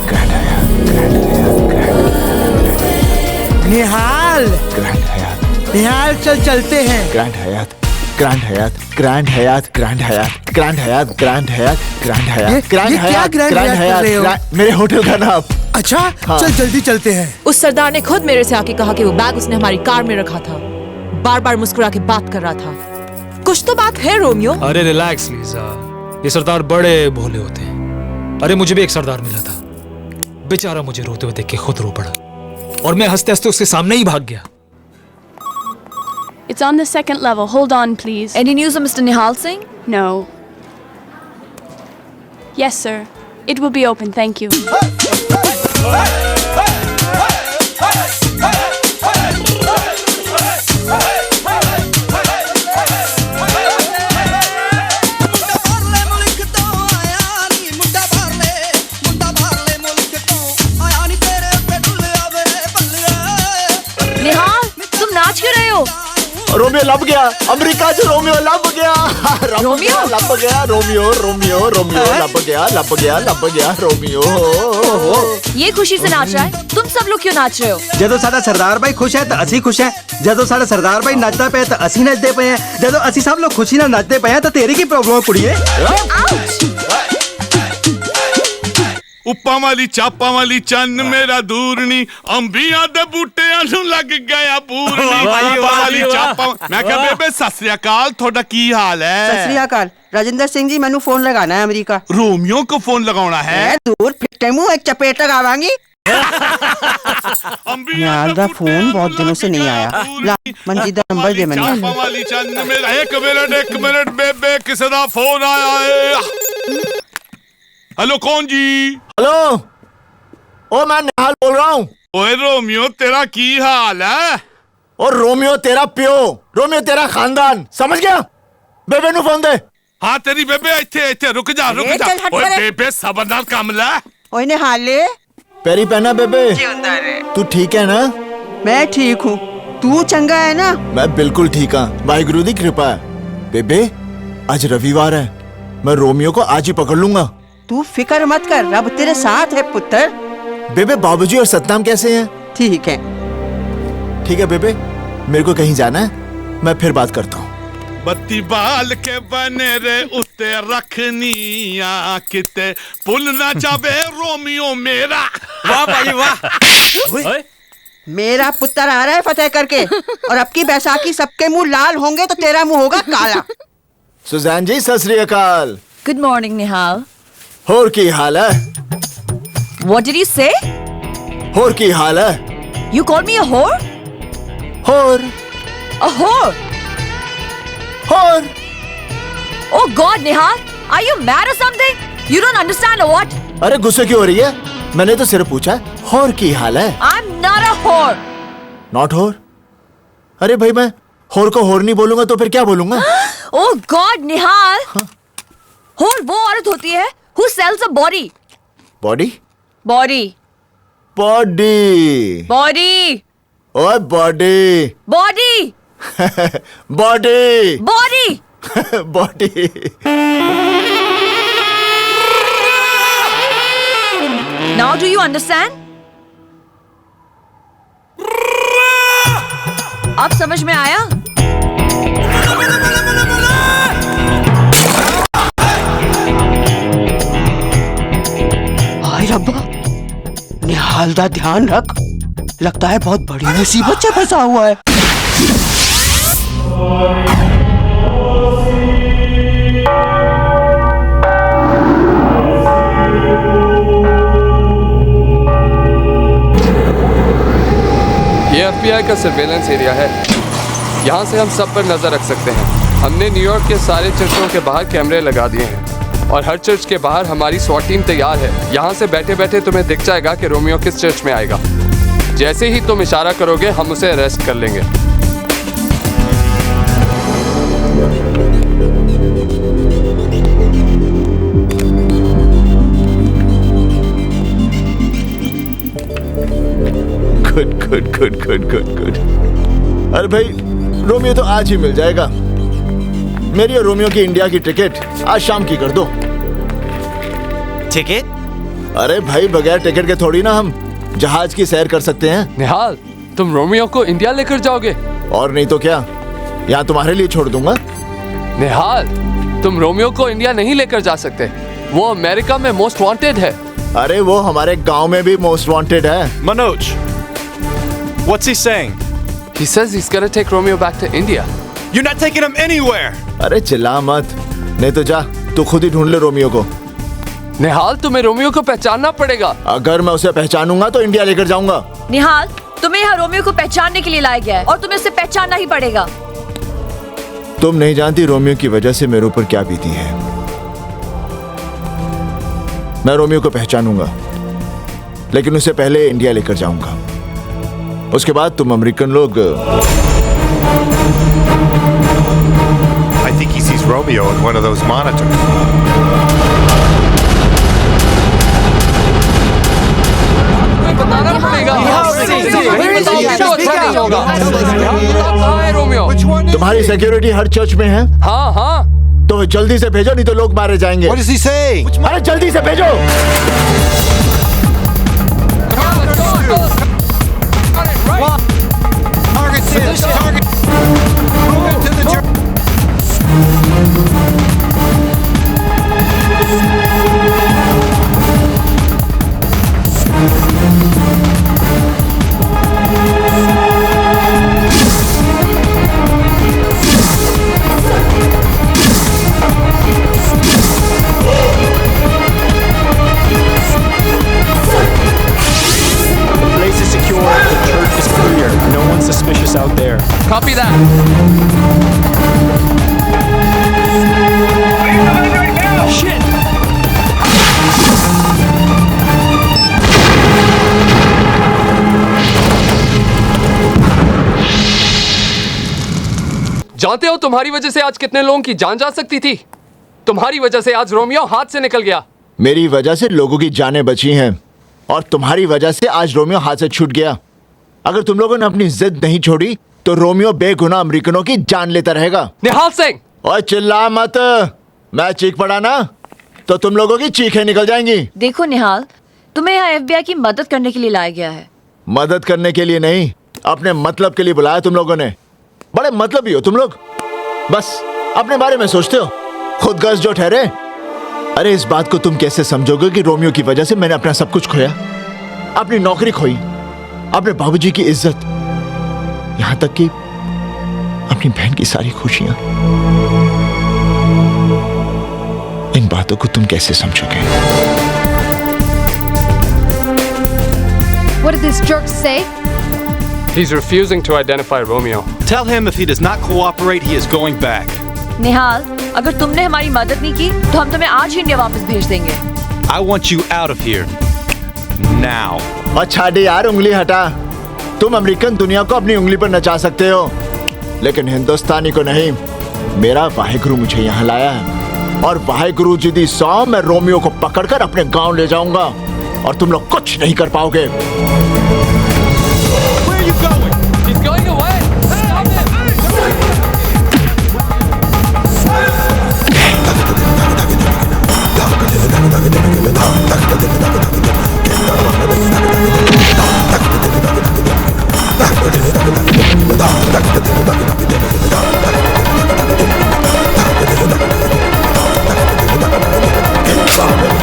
Grand Hyatt, Grand Hyatt, Grand Nihal. Grand Hyatt, Nihal, चलते हैं। Grand Hyatt, Grand Hyatt, Grand Hyatt, Grand Hyatt, Grand Hyatt, Grand Hyatt, Grand Hyatt, Grand Hyatt, Grand Hyatt, मेरे होटल का नाम। अच्छा, हाँ। चल जल्दी चलते हैं। उस सरदार ने खुद मेरे से आके कहा कि वो बैग उसने हमारी कार में रखा था। बार बार मुस्कुरा के बात कर रहा था। कुछ तो बात है रोमियो। अरे रिलैक्स लीजा, ये सरदार बड़े भोले होते हैं। अरे मुझे भी एक सरदार मिला था, बेचारा मुझे रोते हुए देख के खुद रो पड़ा और मैं हंसते हंसते उसके सामने ही भाग गया। It's on the second level. Hold on, please. Any news of Mr. Nihal Singh? No. Yes, sir. It will be open. Thank you. निहाल, तुम नाच क्यों रहे हो? रोमियो लब गया, अमेरिका से रोमियो लब गया। रोमियो लब गया, रोमियो लब गया रोमियो। ये खुशी से नाच रहा है, तुम सब लोग क्यों नाच रहे हो? जदों साडा सरदार भाई खुश है तो असी खुश है, जदों साडा सरदार भाई नचदा पे तो असी नचदे पे हैं, जदों असी सब लोग खुशी नाल नचदे पे हैं तो तेरी की प्रॉब्लम है कुड़िए? उप्पा वाली चापा वाली चन्न मेरा दूरनी, अंबियां दे बूटियां नूं लग गया पूरनी। वाली चापा। मैं कहा बेबे सत श्री अकाल, थोड़ा की हाल है? सत श्री अकाल राजेंद्र सिंह जी, मैनू फोन लगाना है अमेरिका। रोमियो को फोन लगाना है? दूर फिट्टे मुंह एक चपेट लगावांगी। निहाल दा फोन बहुत दिनों से नहीं आया। ला मंजीत दा नंबर दे मैंने। चापा वाली चंद मेरा एक मिनट बेबे किसे दा फोन आया है। हेलो कौन जी? हेलो ओ मैं निहाल बोल रहा हूँ। ओए रोमियो तेरा की हाल है? और रोमियो तेरा प्यो, रोमियो तेरा खानदान, समझ गया? बेबे नु फोन दे। हाँ तेरी बेबे इत्थे रुक जा। ओए बेबे सबरदार कमला। ओए निहाले पैरी पहना बेबे। तू ठीक है ना? मैं ठीक हूँ, तू चंगा है ना? मैं बिल्कुल ठीक हाँ, वाहिगुरु दी कृपा है। बेबे आज रविवार है, मैं रोमियो को आज ही पकड़ लूंगा। तू फिक्र मत कर, रब तेरे साथ है पुत्र। बेबे बाबूजी और सतनाम कैसे हैं? ठीक है। ठीक है बेबे, मेरे को कहीं जाना है, मैं फिर बात करता हूँ। बत्ती बाल के बने रे उत्ते रखनिया किते पुल ना जावे रोमियो मेरा। वाह भाई वाह। मेरा पुत्र आ रहा है फतेह करके, और अब की बैसाखी सबके मुंह लाल होंगे तो तेरा मुंह होगा काला। सुजान जी सत श्री अकाल। Good morning, Nihal. होर की हाल है? What did you say? होर की हाल है? You called me a whore? होर। A whore? होर। Oh God, Nihal, are you mad or something? You don't understand or what? अरे गुस्से क्यों हो रही है? मैंने तो सिर्फ पूछा होर की हाल है। I'm not a whore. Not होर? अरे भाई मैं होर को होर नहीं बोलूंगा तो फिर क्या बोलूंगा? Oh God, Nihal. whore वो औरत होती है who sells a body. Body? Body. Body. Body. ओए body. Body. Body. Body. Body. Now do you understand? अब समझ में आया? हाय रब्बा, निहाल दा ध्यान रख, लगता है बहुत बड़ी मुसीबत से फंसा हुआ है। ये FBI का सर्वेलेंस एरिया है। यहाँ से हम सब पर नजर रख सकते हैं। हमने न्यूयॉर्क के सारे चर्चों के बाहर कैमरे लगा दिए हैं और हर चर्च के बाहर हमारी SWAT टीम तैयार है। यहाँ से बैठे बैठे तुम्हें दिख जाएगा कि रोमियो किस चर्च में आएगा। जैसे ही तुम इशारा करोगे हम उसे अरेस्ट कर लेंगे। गुड। अरे भाई रोमियो तो आज ही मिल जाएगा। मेरी और रोमियो की इंडिया की टिकट आज शाम की कर दो। टिकट? अरे भाई बगैर टिकट के थोड़ी ना हम जहाज की सैर कर सकते हैं। निहाल, तुम रोमियो को इंडिया लेकर जाओगे? और नहीं तो क्या, यहाँ तुम्हारे लिए छोड़ दूंगा। निहाल, तुम रोमियो को इंडिया नहीं लेकर जा सकते। वो अमेरिका में मोस्ट वांटेड है। अरे वो हमारे गांव में भी मोस्ट वांटेड है। Manoj, what's he saying? He says he's gonna take Romeo back to India. You're not taking him anywhere. अरे चिल्ला मत, नहीं तो जा तू खुद ही ढूंढ ले रोमियो को। निहाल, तुम्हें रोमियो को पहचानना पड़ेगा। अगर मैं उसे पहचानूंगा तो इंडिया लेकर जाऊंगा। निहाल, तुम्हें यहाँ रोमियो को पहचानने के लिए लाया गया है और तुम्हें उसे पहचानना ही पड़ेगा। तुम नहीं जानती रोमियो की वजह से मेरे ऊपर क्या बीती है। मैं रोमियो को पहचानूंगा, लेकिन उससे पहले इंडिया लेकर जाऊंगा। उसके बाद तुम अमेरिकन लोग। I think he sees Romeo in one of those monitors. बताना पड़ेगा। तुम्हारी सिक्योरिटी हर चर्च में है? हाँ हाँ। तो जल्दी से भेजो, नहीं तो लोग मारे जाएंगे। What is he saying? अरे जल्दी से भेजो। out there. Copy that. Shit! जानते हो तुम्हारी वजह से आज कितने लोगों की जान जा सकती थी? तुम्हारी वजह से आज रोमियो हाथ से निकल गया। मेरी वजह से लोगों की जानें बची हैं और तुम्हारी वजह से आज रोमियो हाथ से छूट गया। अगर तुम लोगों ने अपनी जिद नहीं छोड़ी तो रोमियो बेगुनाह अमेरिकनों की जान लेता रहेगा। निहाल सिंह! ओए चिल्ला मत, मैं चीख पड़ा ना तो तुम लोगों की चीखें निकल जाएंगी। देखो निहाल, तुम्हें यहाँ FBI की मदद करने के लिए लाया गया है। मदद करने के लिए नहीं, अपने मतलब के लिए बुलाया तुम लोगों ने। बड़े मतलबी हो तुम लोग, बस अपने बारे में सोचते हो, खुदगर्ज जो ठहरे। अरे इस बात को तुम कैसे समझोगे कि रोमियो की वजह से मैंने अपना सब कुछ खोया, अपनी नौकरी खोई, अपने बाबूजी की इज्जत, यहां तक कि अपनी बहन की सारी खुशियां। इन बातों को तुम कैसे समझोगे? What did this jerk say? He's refusing to identify Romeo. Tell him if he does not cooperate, he is going back. निहाल, अगर तुमने हमारी मदद नहीं की तो हम तुम्हें आज ही इंडिया वापस भेज देंगे। I want you out of here. Now. अच्छा दे यार, उंगली हटा। तुम अमेरिकन दुनिया को अपनी उंगली पर नचा सकते हो, लेकिन हिंदुस्तानी को नहीं। मेरा वाहेगुरु मुझे यहाँ लाया है और वाहेगुरु जी दी सौ मैं रोमियो को पकड़कर अपने गांव ले जाऊंगा और तुम लोग कुछ नहीं कर पाओगे। Where are you going? He's going away. Stop him.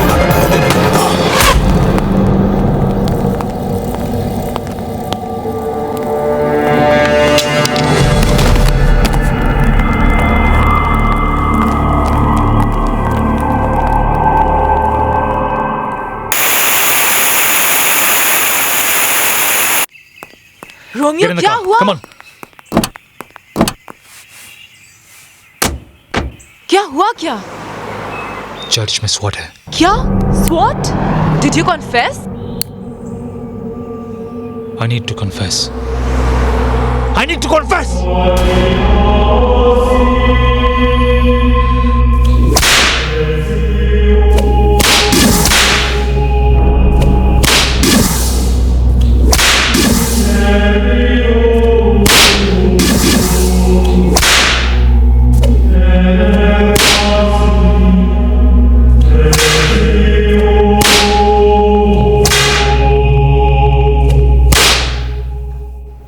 Romeo, क्या हुआ? Come on. क्या हुआ क्या? चर्च में स्वॉट है। क्या? SWAT? Did you confess? I need to confess. I need to confess.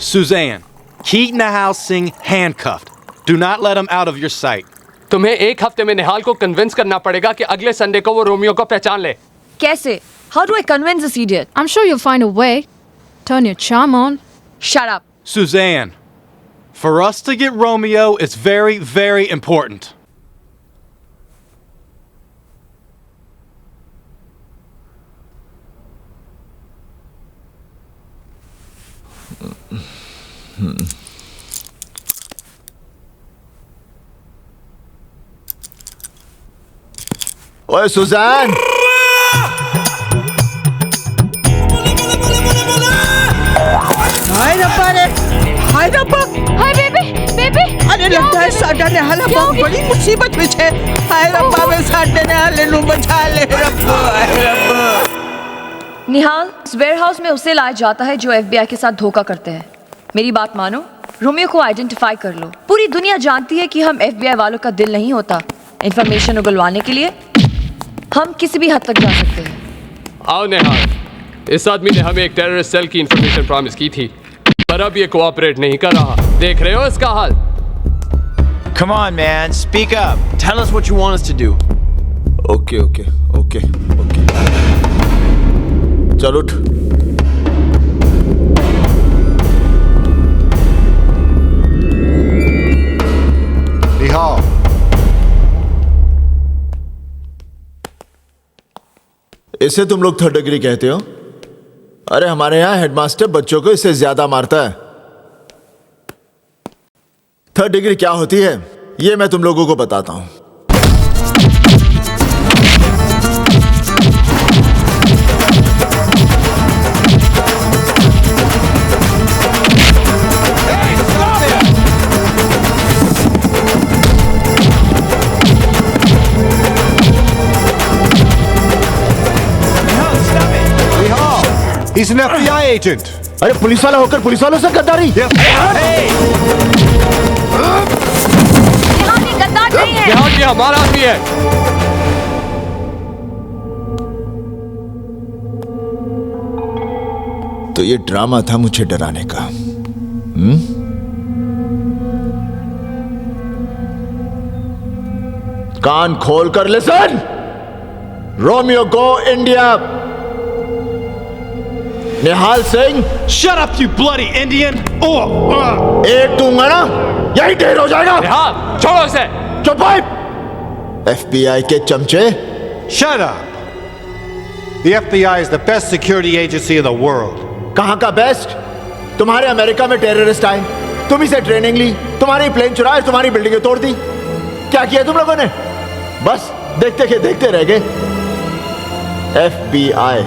Suzanne, keep Nihal Singh handcuffed. Do not let him out of your sight. तुम्हें एक हफ्ते में निहाल को कन्विंस करना पड़ेगा कि अगले संडे को वो रोमियो को पहचान ले। कैसे? How do I convince this idiot? I'm sure you'll find a way. Turn your charm on. Shut up. Suzanne, for us to get Romeo, it's very, very important. ओए सुजान, हाय रब्बा रे, हाय रब्बा, हाय बेबी, बेबी। अरे लगता है साडा ने हाल बहुत बड़ी मुसीबत में है। हाय रब्बा, मैं साडे ने हाल नु बचा ले रब्बा, हाय रब्बा। निहाल, इस वेयरहाउस में उसे लाया जाता है जो FBI के साथ धोखा करते हैं। मेरी बात मानो, रोमियो को आइडेंटिफाई कर लो। पूरी दुनिया जानती है कि हम FBI वालों का दिल नहीं होता। इंफॉर्मेशन उगलवाने के लिए हम किसी भी हद तक जा सकते हैं। आओ निहाल, इस आदमी ने हमें एक टेररिस्ट सेल की इंफॉर्मेशन प्रॉमिस की थी, पर अब ये कोऑपरेट नहीं कर रहा। देख रहे हो इसका हाल? Come on, man. Speak up. Tell us what you want us to do. Okay okay okay okay, चल उठ। Nihal. इसे तुम लोग थर्ड डिग्री कहते हो? अरे हमारे यहाँ हेडमास्टर बच्चों को इससे ज्यादा मारता है। 3rd डिग्री क्या होती है ये मैं तुम लोगों को बताता हूं। He's an FBI agent. अरे पुलिस वाला होकर पुलिस वालों से गद्दारी। गद्दार नहीं है। यहाँ भी हमारा आदमी है। तो ये ड्रामा था मुझे डराने का। कान खोल कर listen. Romeo go India. Nihal Singh. Shut up, you bloody Indian! एक दूंगा ना यही ढेर हो जाएगा। निहाल छोड़ो इसे। चुप भाई। FBI के चमचे। Shut up! The FBI is the best security agency in the world. कहां का बेस्ट? तुम्हारे अमेरिका में टेररिस्ट आए, तुम इसे ट्रेनिंग ली, तुम्हारी प्लेन चुराए, तुम्हारी बिल्डिंगें तोड़ दी। क्या किया तुम लोगों ने? बस देखते रह गए। FBI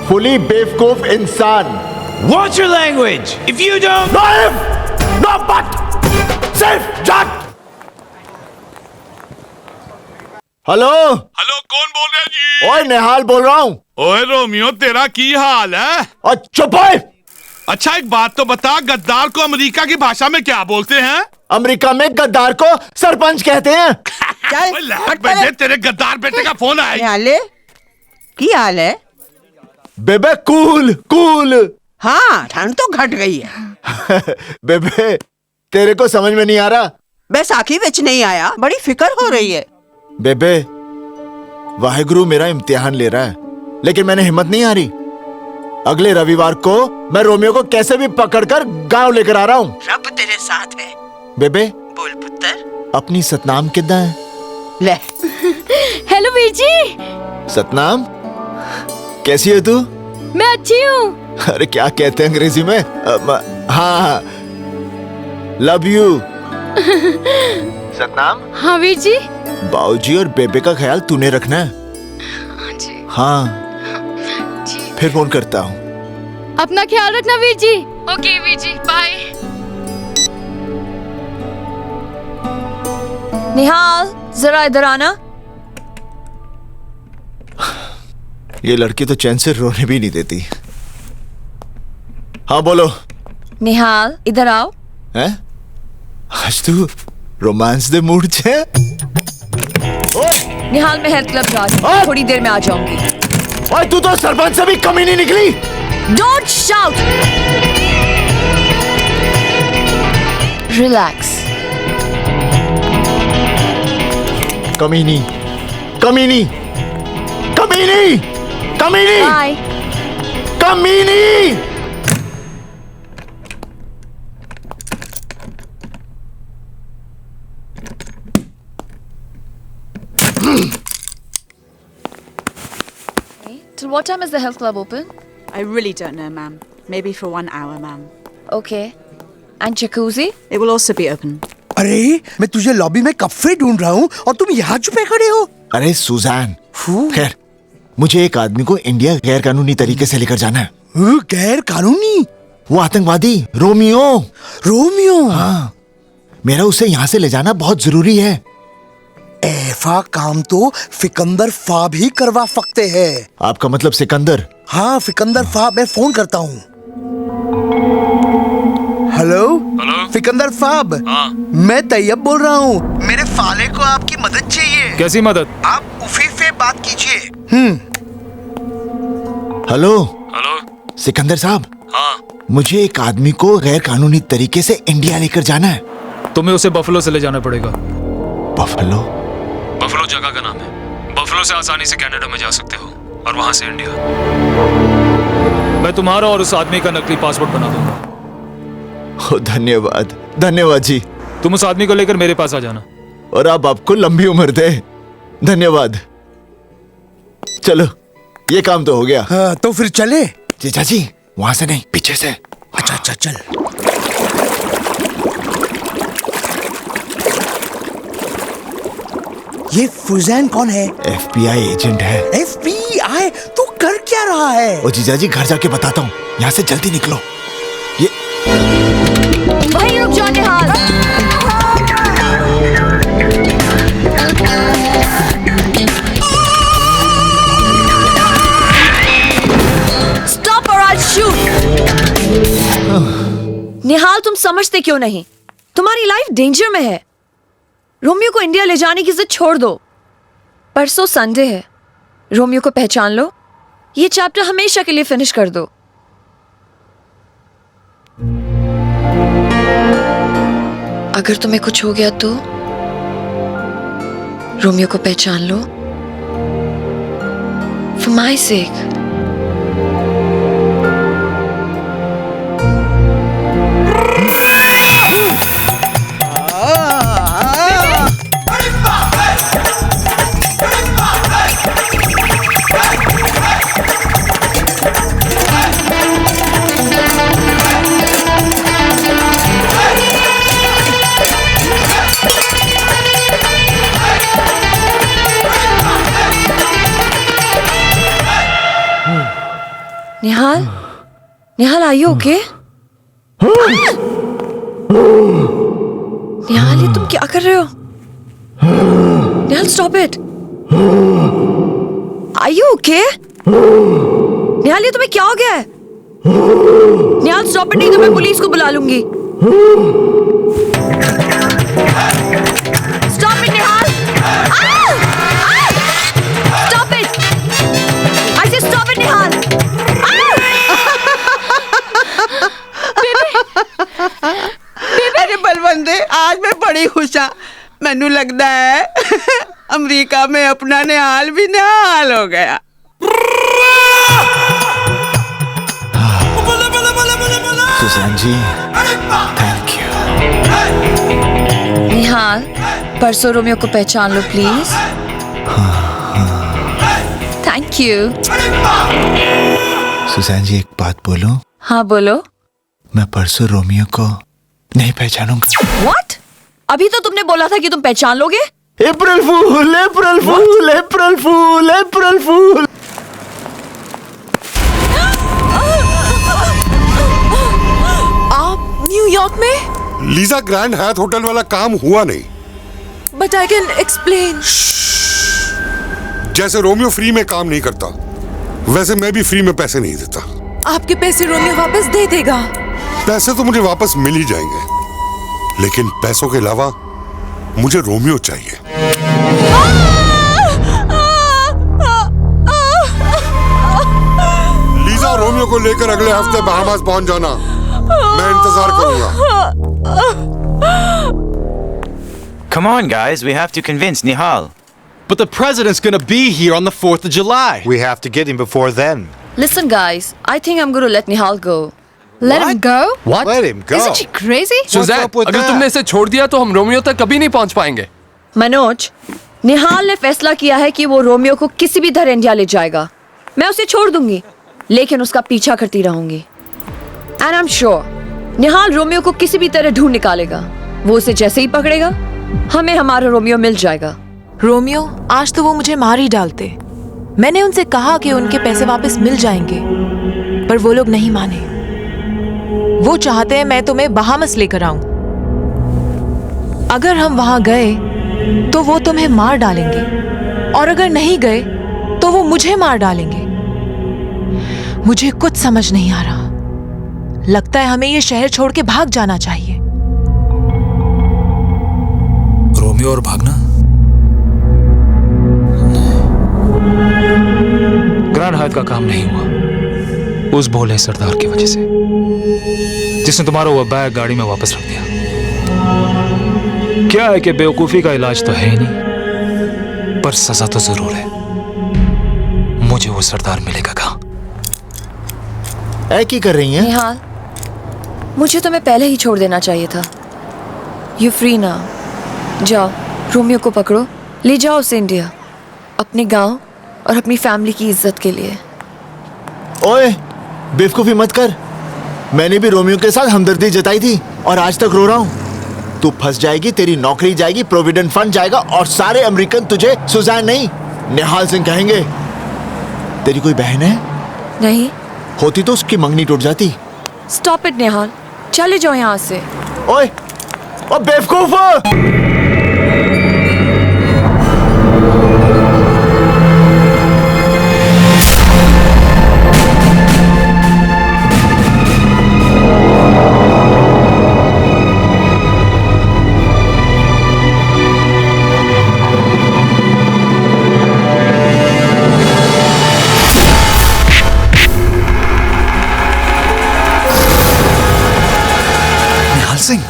फुली बेवकूफ इंसान। Watch your language. If you don't, No if, no but, सिर्फ जट। हेलो कौन बोल रहे जी? ओए निहाल बोल रहा हूँ। ओए रोमियो तेरा की हाल है? और चुप है। अच्छा एक बात तो बता, गद्दार को अमेरिका की भाषा में क्या बोलते हैं? अमेरिका में गद्दार को सरपंच कहते हैं। बेटे तेरे गद्दार बेटे का फोन आया। की हाल है? बेबे कूल। हाँ ठंड तो घट गई है। बेबे तेरे को समझ में नहीं आ रहा? बस आखिर विच नहीं आया, बड़ी फिक्र हो रही है। बेबे वाहेगुरु मेरा इम्तिहान ले रहा है, लेकिन मैंने हिम्मत नहीं हारी। अगले रविवार को मैं रोमियो को कैसे भी पकड़कर गांव लेकर आ रहा हूँ। रब तेरे साथ है। बेबे बोल पुत्र। अपनी सतनाम कितना है? ले। हेलो वीर जी। सतनाम कैसी है तू? मैं अच्छी हूँ। अरे क्या कहते हैं अंग्रेजी में? हाँ लव यू। सतनाम। हाँ वीर जी। बाऊजी और बेबे का ख्याल तूने रखना है। हाँ फिर फोन करता हूँ। अपना ख्याल रखना वीर जी। Okay Veer ji bye. निहाल जरा इधर आना। ये लड़की तो चैन से रोने भी नहीं देती। हाँ बोलो। निहाल इधर आओ। हैं? आज तू रोमांस दे मूड छे? निहाल मैं हेल्थ क्लब जा रही हूँ, थोड़ी देर में आ जाऊंगी। ओए तू तो सरपंच से भी कमी नहीं निकली। Don't shout. रिलैक्स। कमीनी। बाय। कमीनी। Till what time is the health club open? I really don't know, ma'am. Maybe for 1 hour, ma'am. Okay. And jacuzzi? It will also be open. अरे मैं तुझे लॉबी में कब से ढूंढ रहा हूँ और तुम यहाँ छुपे खड़े हो। अरे सुजान, खैर मुझे एक आदमी को इंडिया गैर कानूनी तरीके से लेकर जाना है। गैर कानूनी? वो आतंकवादी रोमियो। हाँ मेरा उसे यहाँ से ले जाना बहुत जरूरी है। ऐसा काम तो फिकंदर फा भी करवा सकते हैं। आपका मतलब सिकंदर? हाँ फिकंदर फा। मैं फोन करता हूँ। हेलो फिकंदर फाब। हाँ। मैं तैयब बोल रहा हूँ। मेरे फाले को आपकी मदद चाहिए। कैसी मदद? आप उफी से बात कीजिए। हेलो सिकंदर साहब। हाँ। मुझे एक आदमी को गैर कानूनी तरीके से इंडिया लेकर जाना है। तुम्हें उसे बफलो से ले जाना पड़ेगा। बफलो जगह का नाम है। बफलो से आसानी से कनाडा में जा सकते हो और वहां से इंडिया। मैं तुम्हारा और उस आदमी का नकली पासपोर्ट बना दूंगा। धन्यवाद जी। तुम उस आदमी को लेकर मेरे पास आ जाना। और आप आपको लंबी उम्र दे। धन्यवाद। चलो ये काम तो हो गया। हाँ, तो फिर चले। जीजा जी वहां से नहीं पीछे से। अच्छा चल। ये फुजैन कौन है? FBI एजेंट है। FBI? तू कर क्या रहा है? ओ जीजा जी घर जाके बताता हूँ, यहाँ से जल्दी निकलो। ये वहीं रुक जाओ निहाल। Stop or I'll shoot. निहाल, तुम समझते क्यों नहीं? तुम्हारी लाइफ डेंजर में है। रोमियो को इंडिया ले जाने की जिद छोड़ दो। परसों संडे है, रोमियो को पहचान लो, ये चैप्टर हमेशा के लिए फिनिश कर दो। अगर तुम्हें कुछ हो गया तो रोमियो को पहचान लो, for my sake। Nihal, Nihal, are you okay? निहाल, ये तुम क्या कर रहे हो? निहाल, stop it. Are you okay? निहाल, ये तुम्हें क्या हो गया है? निहाल, stop it, नहीं तो मैं पुलिस को बुला लूंगी। Stop it, Nihal! Stop it! I say stop it, निहाल! अरे बलवंते, आज मैं बड़ी खुश हाँ। मैनू लगता है अमेरिका में अपना निहाल भी निहाल हो गया। Susan ji, thank you. Nihal, परसों रोमियो को पहचान लो please. Thank you. Susan ji, एक बात बोलूं? हाँ बोलो। मैं परसों रोमियो को नहीं पहचानूंगा। What? अभी तो तुमने बोला था कि तुम पहचान लोगे। अप्रैल फूल, अप्रैल फूल, अप्रैल फूल, अप्रैल फूल। आप न्यूयॉर्क में? लीजा ग्रैंड हैथ होटल वाला काम हुआ नहीं। But I can explain. जैसे रोमियो फ्री में काम नहीं करता, वैसे मैं भी फ्री में पैसे नहीं देता। आपके पैसे रोमियो वापस दे देगा। पैसे तो मुझे वापस मिल ही जाएंगे, लेकिन पैसों के अलावा मुझे रोमियो चाहिए। लीजा, रोमियो को लेकर अगले हफ्ते बहामास पहुंच जाना। मैं इंतजार करूंगा। Come on, guys. We have to convince Nihal. But the president's gonna be here on the 4th of July. We have to get him before then. Listen, guys. I think I'm going to let Nihal go. Let him go? What? Let him go. Isn't she crazy? Suzanne, अगर तुमने इसे छोड़ दिया तो हम रोमियो तक कभी नहीं पहुंच पाएंगे। मनोज, निहाल ने फैसला किया है कि वो रोमियो को किसी भी तरह इंडिया ले जाएगा। मैं उसे छोड़ दूंगी, लेकिन उसका पीछा करती रहूंगी। And I'm sure, Nihal Romeo को किसी भी तरह ढूंढ निकालेगा। वो उसे जैसे ही पकड़ेगा, हमें हमारा रोमियो मिल जाएगा। रोमियो, आज तो वो मुझे मार ही डालते। मैंने उनसे कहा कि उनके पैसे वापस मिल जाएंगे, पर वो लोग नहीं माने। वो चाहते हैं मैं तुम्हें बहामस लेकर आऊं। अगर हम वहां गए तो वो तुम्हें मार डालेंगे, और अगर नहीं गए तो वो मुझे मार डालेंगे। मुझे कुछ समझ नहीं आ रहा। लगता है हमें ये शहर छोड़ के भाग जाना चाहिए। रोमियो और भागना? ग्रैंड हायत का काम नहीं हुआ उस भोले सरदार की वजह से, जिसने तुम्हारा वो बैग गाड़ी में वापस रख दिया। क्या है कि बेवकूफी का इलाज तो है ही नहीं, पर सजा तो जरूर है। मुझे वो सरदार मिलेगा कहाँ? ऐ की कर रही हैं? निहाल, मुझे तुम्हें पहले ही छोड़ देना चाहिए था। यू फ्री ना। जाओ, रोमियो को पकड़ो, ले जाओ उसे इंडिया, अपने गांव और अपनी फैमिली की इज्जत के लिए। ओए, बेवकूफी मत कर। मैंने भी रोमियो के साथ हमदर्दी जताई थी और आज तक रो रहा हूं। तू फंस जाएगी, तेरी नौकरी जाएगी, प्रोविडेंट फंड जाएगा और सारे अमेरिकन तुझे सुजैन नहीं निहाल सिंह कहेंगे। तेरी कोई बहन है? नहीं। होती तो उसकी मंगनी टूट जाती। स्टॉप इट निहाल, चले जाओ यहाँ से। ओए, ओ बेवकूफ! सिंह,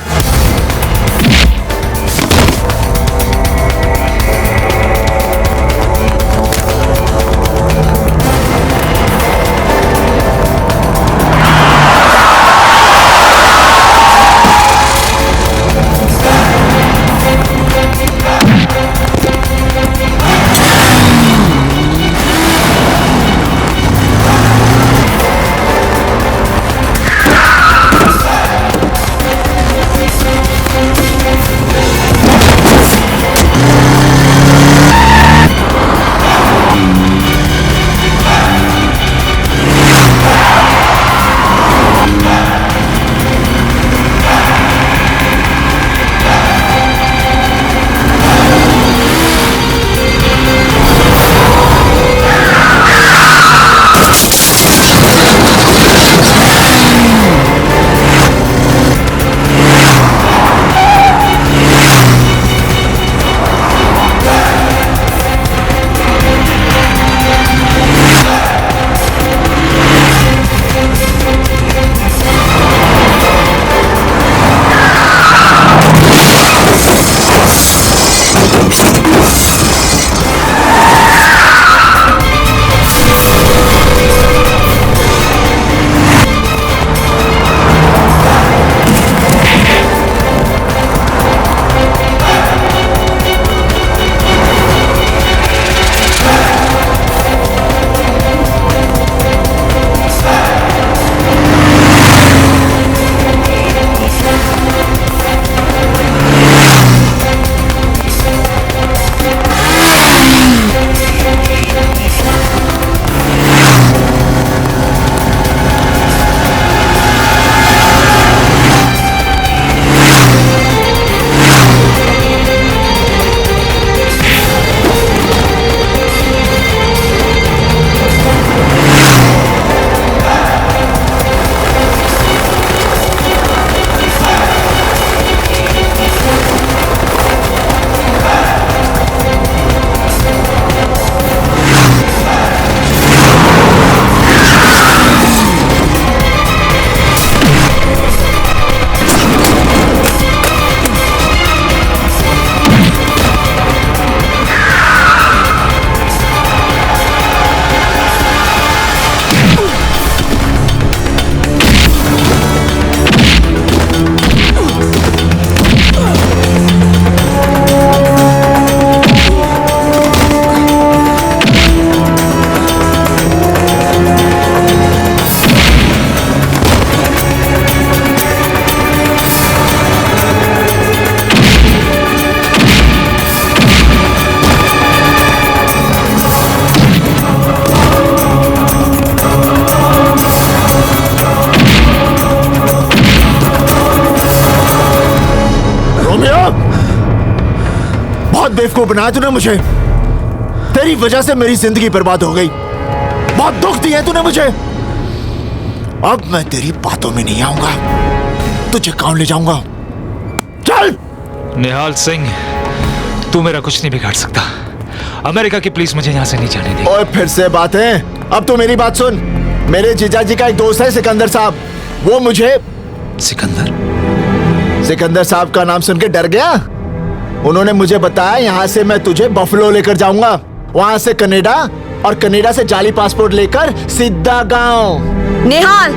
बेवकूफ बनाया तूने मुझे। तेरी वजह से मेरी जिंदगी बर्बाद हो गई। बहुत दुख दिया तूने मुझे। अब मैं तेरी बातों में नहीं आऊंगा, तुझे कौन ले जाऊंगा। चल। निहाल सिंह, तू मेरा कुछ नहीं बिगाड़ सकता। अमेरिका की पुलिस मुझे यहाँ से नहीं जाने देगी। और फिर से बात है। अब तो मेरी बात सुन। मेरे जीजा जी का एक दोस्त है सिकंदर साहब, वो मुझे सिकंदर साहब का नाम सुन के डर गया। उन्होंने मुझे बताया यहाँ से मैं तुझे बफलो लेकर जाऊंगा, वहां से कनाडा और कनाडा से जाली पासपोर्ट लेकर सीधा गांव। निहाल,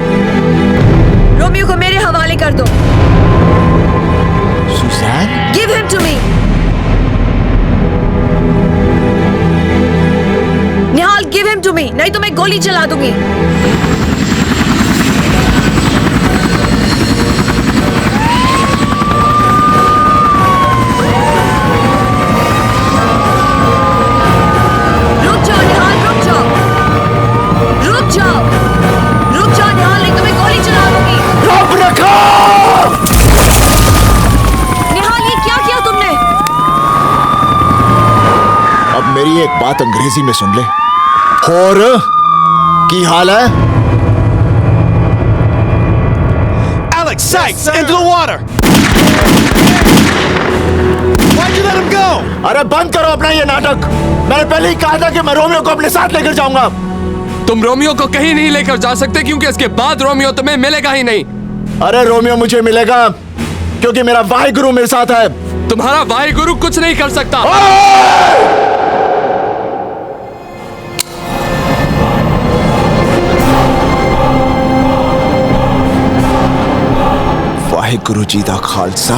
रोमियो को मेरे हवाले कर दो। Suzanne, give him to me. Nihal, give him to me, नहीं तो मैं गोली चला दूंगी। बात अंग्रेजी में सुन ले। और की हाल है? Alex, Sykes, into the water! Why'd you let him go? अरे बंद करो अपना ये नाटक। मैंने पहले ही कहा था कि मैं रोमियो को अपने साथ लेकर जाऊंगा। तुम रोमियो को कहीं नहीं लेकर जा सकते क्योंकि इसके बाद रोमियो तुम्हें मिलेगा ही नहीं। अरे रोमियो मुझे मिलेगा क्योंकि मेरा वाहिगुरु मेरे साथ है। तुम्हारा वाहिगुरु कुछ नहीं कर सकता। वाहिगुरु जी दा खालसा,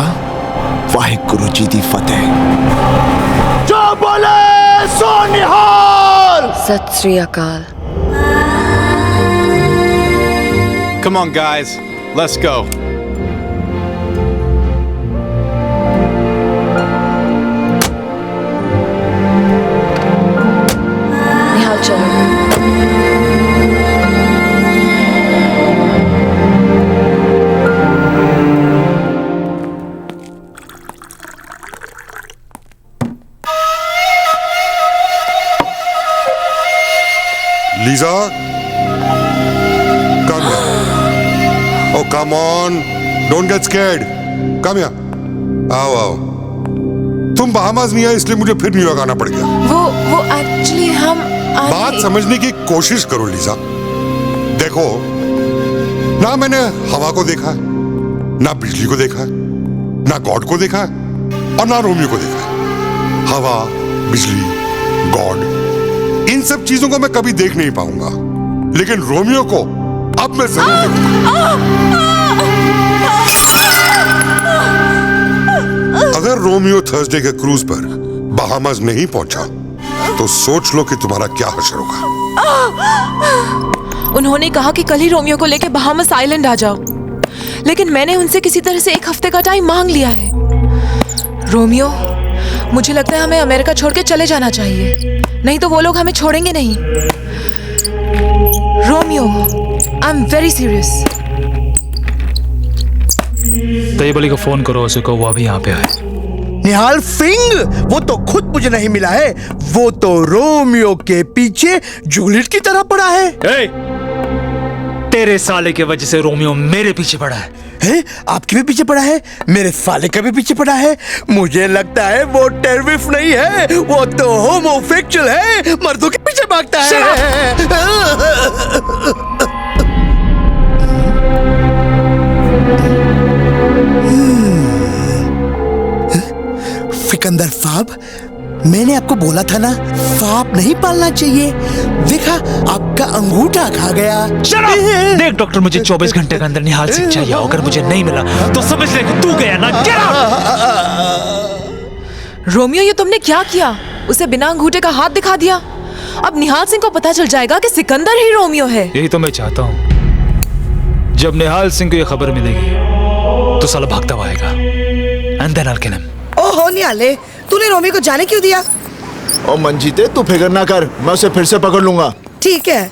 वाहिगुरु जी दी फतेह। जो बोले सो निहाल। सत श्री अकाल। Come on, guys. Let's go. निहाल चलो। Lisa, come here. Oh, come on. Don't get scared. Come here. आओ। तुम बहामास नहीं आए इसलिए मुझे फिर न्यूयॉर्क आना पड़ गया। वो एक्चुअली हम बात समझने की कोशिश करो लीजा। देखो, ना मैंने हवा को देखा है, ना बिजली को देखा है, ना गॉड को देखा है और ना रोमियो को देखा है। हवा, बिजली, गॉड, इन सब चीजों को मैं कभी देख नहीं पाऊंगा, लेकिन रोमियो को अब मैं जरूर देखूंगा। अगर रोमियो थर्सडे के क्रूज पर बहामास नहीं पहुंचा तो सोच लो कि तुम्हारा क्या हश्र होगा। उन्होंने कहा कि कल ही रोमियो को लेकर बहामास आइलैंड आ जाओ, लेकिन मैंने उनसे किसी तरह से 1 हफ्ते का टाइम मांग लिया है। रोमियो, मुझे लगता है हमें अमेरिका छोड़ के चले जाना चाहिए, नहीं तो वो लोग हमें छोड़ेंगे नहीं। Romeo, I am very serious. Tayyab को फोन करो, उसे कहो वो अभी यहाँ पे आए। निहाल सिंह, वो तो खुद मुझे नहीं मिला है, वो तो रोमियो के पीछे जूलियट की तरह पड़ा है। तेरे साले की वजह से रोमियो मेरे पीछे पड़ा है। आपके भी पीछे पड़ा है, मेरे साले का भी पीछे पड़ा है। मुझे लगता है वो टेररिस्ट नहीं है, वो तो होमोसेक्सुअल है, मर्दों के पीछे भागता है। सिकंदर साहब, मैंने आपको बोला था ना, सांप नहीं पालना चाहिए। देखा, आपका अंगूठा खा गया। देख डॉक्टर, मुझे 24 घंटे के अंदर निहाल सिंह चाहिए। अगर मुझे नहीं मिला तो समझ ले कि तू गया ना। रोमियो, ये तुमने क्या किया? उसे बिना अंगूठे का हाथ दिखा दिया। अब निहाल सिंह को पता चल जाएगा कि सिकंदर ही रोमियो है। यही तो मैं चाहता हूँ। जब निहाल सिंह को ये खबर मिलेगी तो साला भागता हुआ आएगा। And then I'll kill him. ओहो निहाले, तूने रोमियो को जाने क्यों दिया? ओ मंजीते, तू फिक्र ना कर, मैं उसे फिर से पकड़ लूंगा। ठीक है।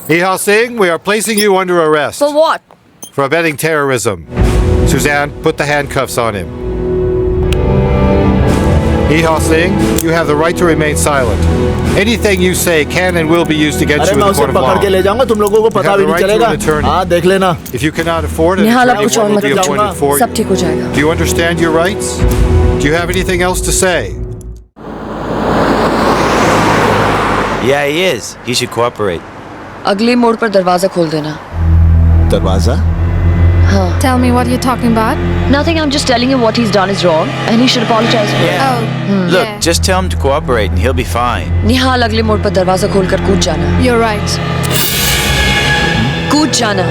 Nihal Singh, we are placing you under arrest. For what? For abetting terrorism. Suzanne, put the handcuffs on him. Nihal Singh, you have the right to remain silent. Anything you say can and will be used against you in the court of law. पकड़ के ले जाऊंगा, तुम लोगों को पता भी नहीं चलेगा। हाँ, देख लेना। If you cannot afford an निहाल, अब attorney, कुछ और one will मत be पूछो। appointed for सब you. ठीक हो जाएगा। Do you understand your rights? Do you have anything else to say? Yeah, he is. He should cooperate. अगले मोड़ पर दरवाजा खोल देना। दरवाजा? हाँ। Tell me what you're talking about. Nothing. I'm just telling him what he's done is wrong, and he should apologize for it. Look, just tell him to cooperate and he'll be fine. निहाल, अगले मोड़ पर दरवाजा खोलकर कूद जाना। You're right. कूद जाना।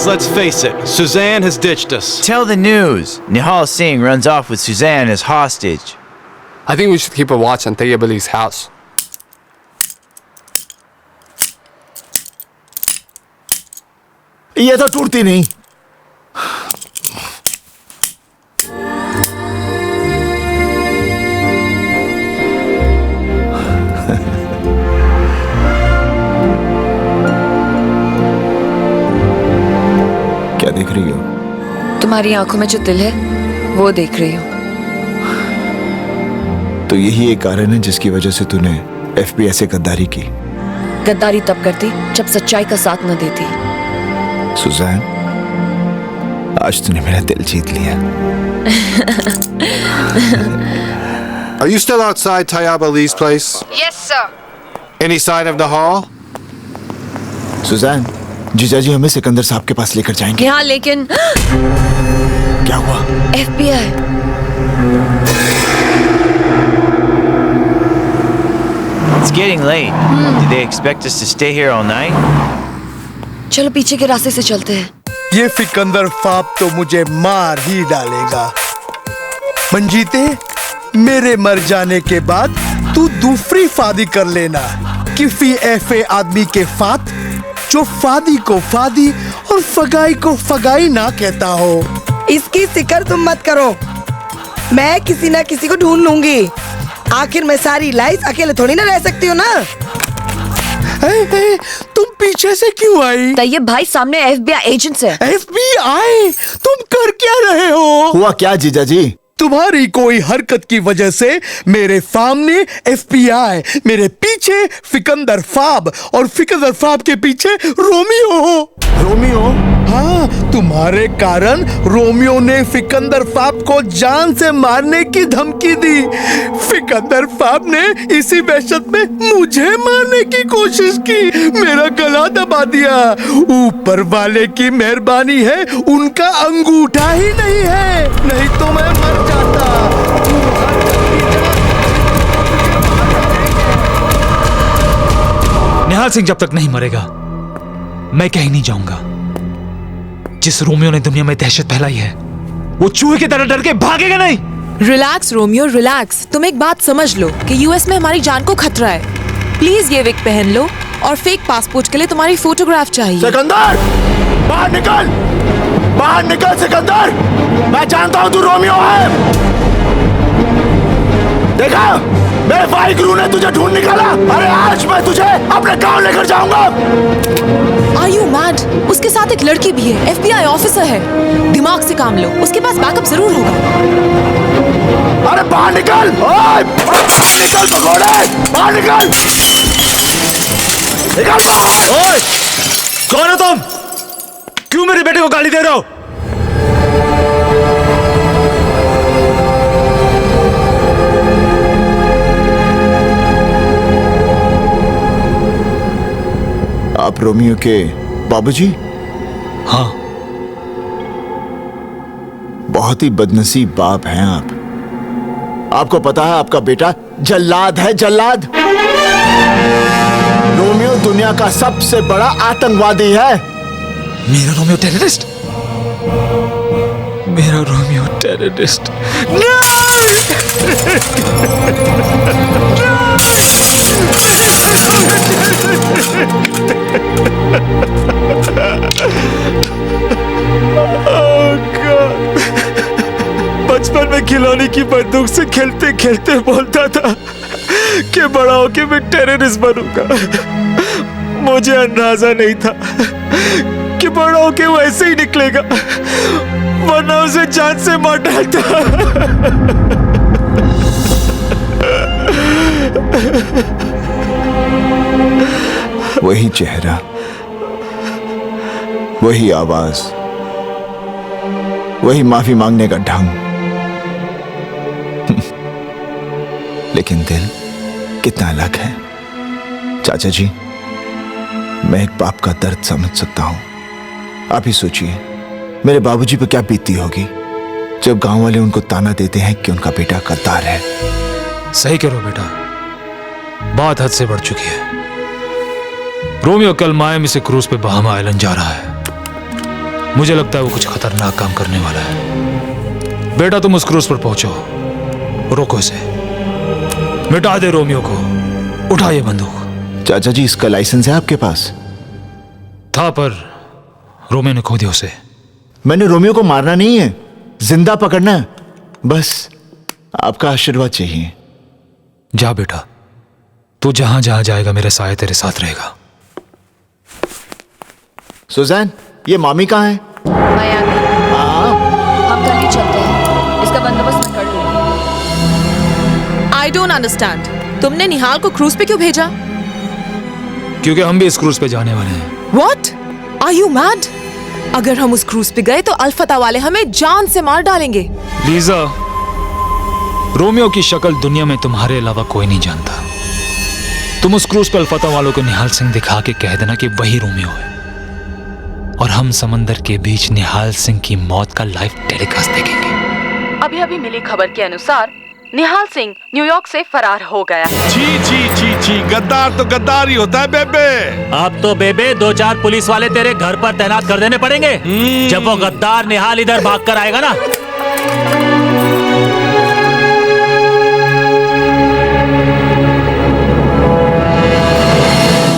let's face it. Suzanne has ditched us. Tell the news. Nihal Singh runs off with Suzanne as hostage. I think we should keep a watch on Tayyib Ali's house. ये तो टूटती नहीं। क्या देख रही हो? तुम्हारी आंखों में जो दिल है वो देख रही हूँ। तो यही एक कारण है जिसकी वजह से तूने FBI से गद्दारी की। गद्दारी तब करती जब सच्चाई का साथ न देती। सुजैन, आज तूने मेरा दिल जीत लिया। Are you still outside Tayyab Ali's place? Yes, sir. Any sign of Nihal? Suzanne, जीजाजी हमें सिकंदर साहब के पास लेकर जाएंगे। हाँ, लेकिन क्या हुआ? FBI। It's getting late. Do they expect us to stay here all night? चलो पीछे के रास्ते से चलते हैं। ये फिकंदर फाप तो मुझे मार ही डालेगा। मंजीते, मेरे मर जाने के बाद तू दूसरी फादी कर लेना। किसी ऐसे आदमी के फात जो फादी को फादी और फगाई को फगाई ना कहता हो। इसकी फिक्र तुम मत करो, मैं किसी ना किसी को ढूंढ लूंगी। आखिर मैं सारी लाइफ अकेले थोड़ी ना रह सकती हूँ ना। तुम पीछे से क्यों आई? तैयब भाई सामने FBI एजेंट्स है। FBI? तुम कर क्या रहे हो? हुआ क्या जीजाजी? तुम्हारी कोई हरकत की वजह से मेरे सामने FBI, मेरे पीछे फिकंदर फाब और फिकंदर फाब के पीछे रोमियो। रोमियो? हाँ, तुम्हारे कारण रोमियो ने फिकंदर फाब को जान से मारने की धमकी दी। फिकंदर फाब ने इसी वहशत में मुझे मारने की कोशिश की, मेरा गला दबा दिया। ऊपर वाले की मेहरबानी है, उनका अंगूठा ही नहीं है, नहीं तो मैं मर जाता। निहाल सिंह जब तक नहीं मरेगा मैं कहीं नहीं जाऊंगा। जिस रोमियो ने दुनिया में दहशत फैलाई है वो चूहे की तरह डर के भागेगा नहीं। Relax Romeo, relax. तुम एक बात समझ लो कि यूएस में हमारी जान को खतरा है। प्लीज ये विग पहन लो और फेक पासपोर्ट के लिए तुम्हारी फोटोग्राफ चाहिए। सिकंदर, बाहर निकल, बाहर निकल सिकंदर। मैं जानता हूँ तू रोमियो है। देखा, मेरे भाई गुरु ने तुझे ढूंढ निकाला। अरे आज मैं तुझे अपने गांव लेकर जाऊंगा। Are you mad? उसके साथ एक लड़की भी है, FBI ऑफिसर है। दिमाग से काम लो, उसके पास बैकअप जरूर होगा। अरे बाहर निकल, ओए, निकल पकौड़े, बाहर निकल, निकल बाहर। ओए, कौन हो तुम? क्यों मेरे बेटे को गाली दे रहे हो? आप रोमियो के बाबूजी? हाँ। बहुत ही बदनसीब बाप हैं आप। आपको पता है आपका बेटा जल्लाद है, जल्लाद। रोमियो दुनिया का सबसे बड़ा आतंकवादी है। मेरा रोमियो टेररिस्ट? मेरा रोमियो टेररिस्ट? बचपन में खिलौने की बंदूक से खेलते खेलते बोलता था कि बड़ा होके मैं टेररिस्ट बनूंगा। मुझे अंदाजा नहीं था कि बड़ा होके वो ऐसे ही निकलेगा, वरना उसे जान से मार डालता। वही चेहरा, वही आवाज, वही माफी मांगने का ढंग, लेकिन दिल कितना अलग है। चाचा जी, मैं एक बाप का दर्द समझ सकता हूं। आप ही सोचिए मेरे बाबूजी पे क्या बीतती होगी जब गांव वाले उनको ताना देते हैं कि उनका बेटा गद्दार है। सही करो बेटा, बात हद से बढ़ चुकी है। रोमियो कल मायामी से क्रूज पे बहामा आइलैंड जा रहा है। मुझे लगता है वो कुछ खतरनाक काम करने वाला है। बेटा तुम उस क्रूज पर पहुंचो, रोको इसे, मिटा दे रोमियो को, उठा ये बंदूक। चाचा जी इसका लाइसेंस है आपके पास? था पर रोमियो ने खो दिया उसे। मैंने रोमियो को मारना नहीं है, जिंदा पकड़ना है, बस आपका आशीर्वाद चाहिए। जा बेटा, तू जहां जहां जाएगा मेरे साया तेरे साथ रहेगा। सुजैन, ये मामी कहाँ है? हम कल ही चलते हैं, इसका बंदोबस्त मैं कर लूंगी। आई डोंट अंडरस्टैंड, तुमने निहाल को क्रूज पे क्यों भेजा? क्योंकि हम भी इस क्रूज पे जाने वाले हैं। What? Are you mad? अगर हम उस क्रूज पे गए तो अल्फता वाले हमें जान से मार डालेंगे। लीजा, रोमियो की शक्ल दुनिया में तुम्हारे अलावा कोई नहीं जानता। तुम उस क्रूज पे अल्फता वालों को निहाल सिंह दिखा के कह देना कि वही रोमियो है, और हम समंदर के बीच निहाल सिंह की मौत का लाइव टेलीकास्ट देखेंगे। अभी अभी मिली खबर के अनुसार निहाल सिंह न्यूयॉर्क से फरार हो गया है। छी छी छी छी, गद्दार तो गद्दार ही होता है बेबे। अब तो बेबे 2-4 पुलिस वाले तेरे घर पर तैनात कर देने पड़ेंगे जब वो गद्दार निहाल इधर भाग कर आएगा ना।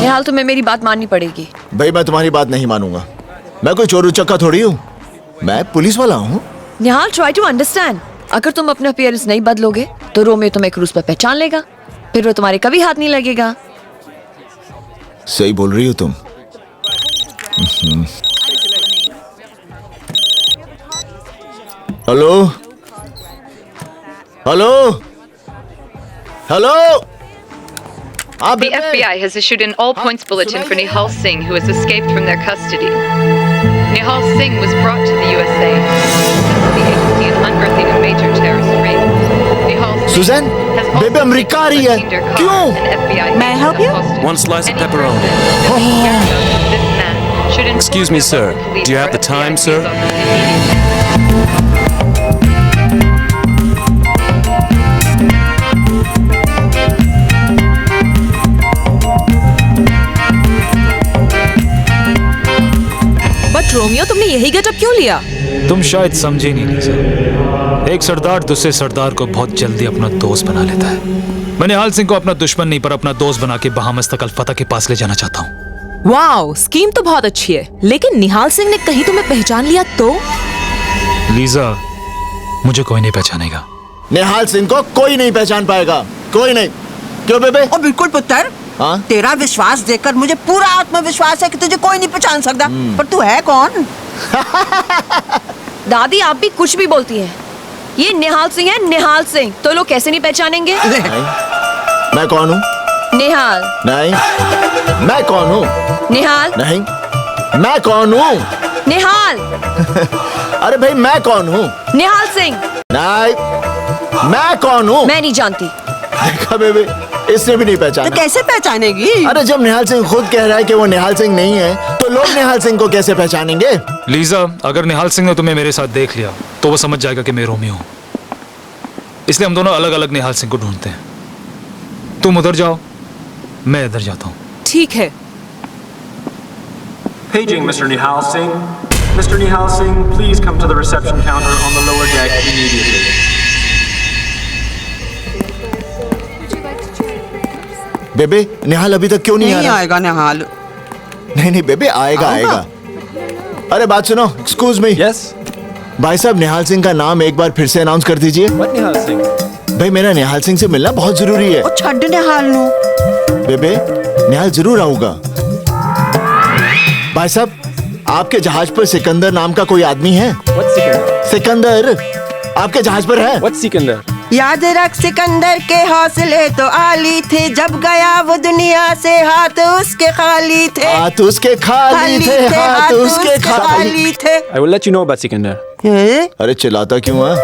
निहाल, तुम्हें मेरी बात माननी पड़ेगी। भाई मैं तुम्हारी बात नहीं मानूंगा, मैं कोई चोर उचक्का थोड़ी हूँ, मैं पुलिस वाला हूँ। निहाल, ट्राई टू अंडरस्टैंड। अगर तुम अपना अपीयरेंस नहीं बदलोगे तो रोमियो तुम्हें क्रूज पर पहचान लेगा, फिर वो तुम्हारे कभी हाथ नहीं लगेगा। सही बोल रही हो तुम। Hello hello hello. The FBI has issued an all-points bulletin for Nihal Singh, who has escaped from their custody. Nihal Singh was brought to the USA. The agency is unearthing a major terrorist ring. Nihal Singh Suzanne, बेबे अमेरिका आ रही है, क्यों? May I help you? One slice of pepperoni. Excuse me, sir. Do you have the time, sir? But Romeo, तुमने यही गेटअप क्यों लिया? तुम शायद समझे नहीं लीजा। एक सरदार दूसरे सरदार को बहुत जल्दी अपना दोस्त बना लेता है। मैं निहाल सिंह को अपना दुश्मन नहीं पर अपना दोस्त बना के बहामस तक अल्फता के पास ले जाना चाहता हूँ। वाओ, स्कीम तो बहुत अच्छी है, लेकिन निहाल सिंह ने कहीं तुम्हें पहचान लिया तो? लीजा, मुझे कोई नहीं पहचानेगा। निहाल सिंह को कोई नहीं पहचान पाएगा, कोई नहीं। क्यों बेबे? ओ बिल्कुल पुत्र। हाँ? तेरा विश्वास देखकर मुझे पूरा आत्मविश्वास है कि तुझे कोई नहीं पहचान सकता। पर तू है कौन? दादी, आप भी कुछ भी बोलती हैं। ये निहाल सिंह है, निहाल सिंह। तो लोग कैसे नहीं पहचानेंगे? मैं कौन हूँ? निहाल। नहीं। मैं कौन हूँ? निहाल। नहीं। मैं कौन हूँ? निहाल। अरे भाई मैं कौन हूँ? निहाल सिंह। नहीं। मैं कौन हूँ? मैं नहीं जानती। देखा बेबे, इसने भी नहीं पहचाना। तो कैसे पहचानेगी? अरे जब निहाल सिंह खुद कह रहा है कि वो निहाल सिंह नहीं है, तो लोग निहाल सिंह को कैसे पहचानेंगे? लीजा, अगर निहाल सिंह ने तुम्हें मेरे साथ देख लिया तो वो समझ जाएगा कि मैं रोमियो हूँ। इसलिए हम दोनों अलग अलग निहाल सिंह को ढूंढते हैं। तुम उधर जाओ, मैं इधर जाता हूँ। ठीक है। Paging Mr. Nihal Singh. Mr. Nihal Singh, please come to the reception counter on the lower deck immediately. बेबे, निहाल अभी तक क्यों नहीं आ रहा? आएगा निहाल। नहीं बेबे, आएगा आएगा। अरे बात सुनो, एक्सक्यूज मी। यस भाई साहब, निहाल सिंह का नाम एक बार फिर से अनाउंस कर दीजिए। निहाल सिंह? भाई मेरा निहाल सिंह से मिलना बहुत जरूरी है। छड्ड निहाल नु। बेबे, निहाल जरूर आऊंगा। भाई साहब, आपके जहाज पर सिकंदर नाम का कोई आदमी है? सिकंदर आपके जहाज पर है? सिकंदर? याद रख, सिकंदर के हौसले तो आली थे, जब गया वो दुनिया से हाथ उसके खाली थे। हाथ उसके खाली थे, हाथ उसके खाली थे। I will let you know about Sikandar. अरे चिल्लाता क्यों है?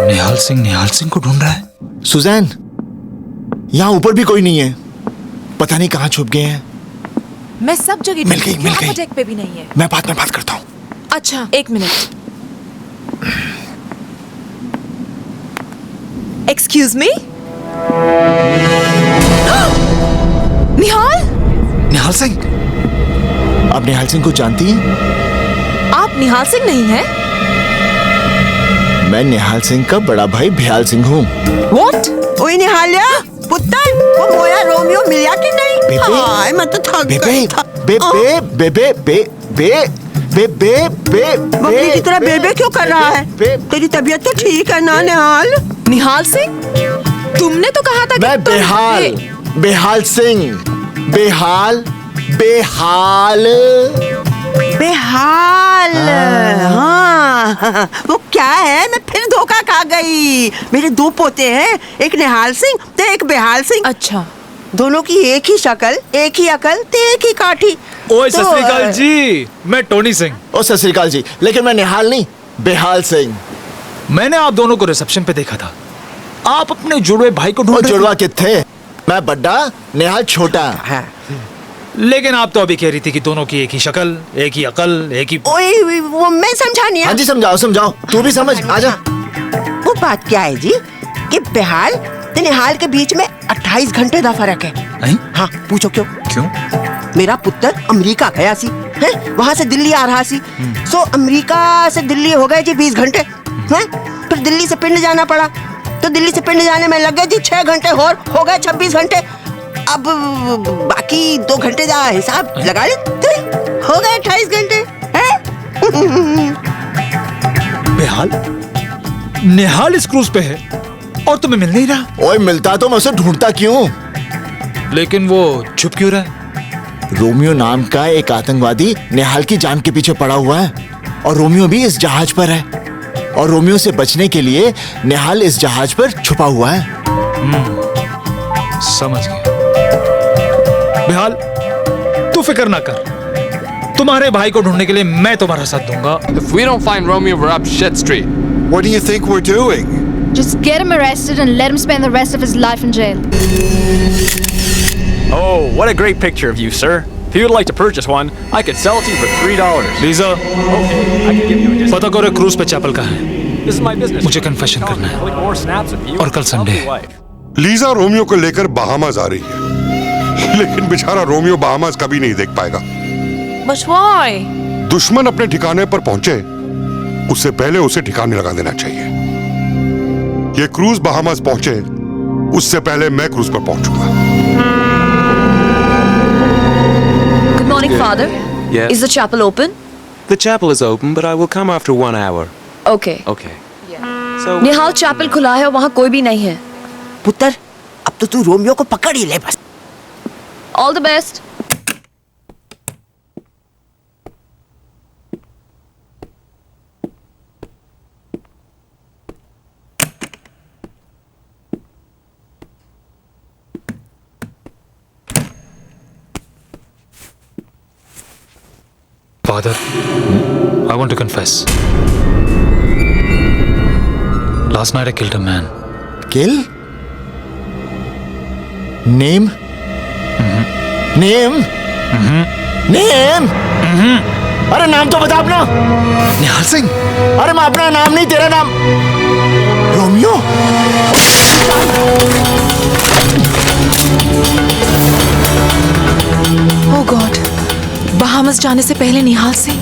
निहाल सिंह को ढूंढ रहा है। सुजैन, यहाँ ऊपर भी कोई नहीं है, पता नहीं कहाँ छुप गए हैं। मैं सब जगह मिल गई। डेक पे भी नहीं है। मैं बाद में बात करता हूँ। अच्छा, एक minute. Excuse me? Nihal Singh? आप निहाल सिंह को जानती हैं? आप निहाल सिंह नहीं हैं? मैं निहाल सिंह का बड़ा भाई भ्याल सिंह हूँ। What? ओए निहालिया पुत्र, वो मोया रोमियो मिला कि नहीं? हाय मैं तो थक गई था। बकरी की तरह बेबे क्यों कर रहा है? तेरी तबीयत तो ठीक है ना निहाल? निहाल सिंह, तुमने तो कहा था कि मैं बेहाल, बेहाल सिंह, बेहाल, बेहाल, बेहाल। हाँ, वो क्या है? मैं फिर धोखा खा गई। मेरे दो पोते हैं, एक निहाल सिंह तो एक बेहाल सिंह। अच्छा, दोनों की एक ही शक्ल, एक ही अकल, तो एक ही काठी। ओए सत श्री अकाल जी, मैं टोनी सिंह। ओ सत श्री अकाल जी, लेकिन मैं निहाल नहीं, बेहाल सिंह। मैंने आप दोनों को रिसेप्शन पे देखा था। आप अपने जुड़वे भाई को ढूंढ रहे थे। जुड़वा कितने? मैं बड्डा, निहाल छोटा। हाँ। लेकिन आप तो अभी कह रही थी कि दोनों की एक ही शक्ल, एक ही अकल, एक ही। ओए वो मैं समझा नहीं। हाँ जी समझाओ समझाओ, तू भी समझ, आजा। वो बात क्या है जी कि बेहाल तो निहाल के बीच में 28 घंटे का फर्क है। हाँ पूछो क्यों? क्यों? मेरा पुत्र अमेरिका गया सी, है वहाँ से दिल्ली आ रहा सी। सो अमेरिका से दिल्ली हो गए जी 20 घंटे, हैं? फिर दिल्ली से पिंड जाना पड़ा, तो दिल्ली से पिंड जाने में लग गए जी 6 घंटे और हो गए 26 घंटे। अब बाकी 2 घंटे का हिसाब लगा ले, हो गए 28 घंटे। बेहाल, निहाल इस क्रूज पे है और तुम्हें मिल नहीं रहा। ओए मिलता तो मैं उसे ढूंढता क्यों? लेकिन वो छुप क्यों रहा है? रोमियो नाम का एक आतंकवादी निहाल की जान के पीछे पड़ा हुआ है और रोमियो भी इस जहाज पर है, और रोमियो से बचने के लिए निहाल इस जहाज पर छुपा हुआ है। समझ गया। बेहाल, तू फिक्र ना कर, तुम्हारे भाई को ढूंढने के लिए मैं तुम्हारा साथ दूंगा। If we don't find Romeo, we're up shit street. What do you think we're doing? Just get him arrested and let him spend the rest of his life in jail. Oh, what a great picture of you, sir. If you would like to purchase one, I could sell it to you for $3. Lisa, Okay, I can give you a discount. पता करो क्रूज पे चैपल का है। This is my business. मुझे कन्फेशन करना है। Click more snaps of you और कल and संडे your है। wife. लीजा रोमियो को लेकर बहामास आ रही है, लेकिन बेचारा रोमियो बहामास कभी नहीं देख पाएगा। But why? दुश्मन अपने ठिकाने पर पहुंचे उससे पहले उसे ठिकाने लगा देना चाहिए। ये क्रूज बहामास पहुंचे उससे पहले मैं क्रूज पर पहुंचूंगा। Good morning, Father. Yes. Is the chapel open? The chapel is open, but I will come after 1 hour. Okay. Okay. So Nihal chapel खुला है और वहाँ कोई भी नहीं है। पुत्र, अब तो तू रोमियो को पकड़ ही ले बस। All the best. Father, I want to confess. Last night I killed a man. Kill? Name? Name? Name? अरे नाम तो बता अपना। निहाल सिंह। अरे मैं अपना नाम नहीं, तेरा नाम रोमियो। Oh God, बहामस जाने से पहले निहाल सिंह।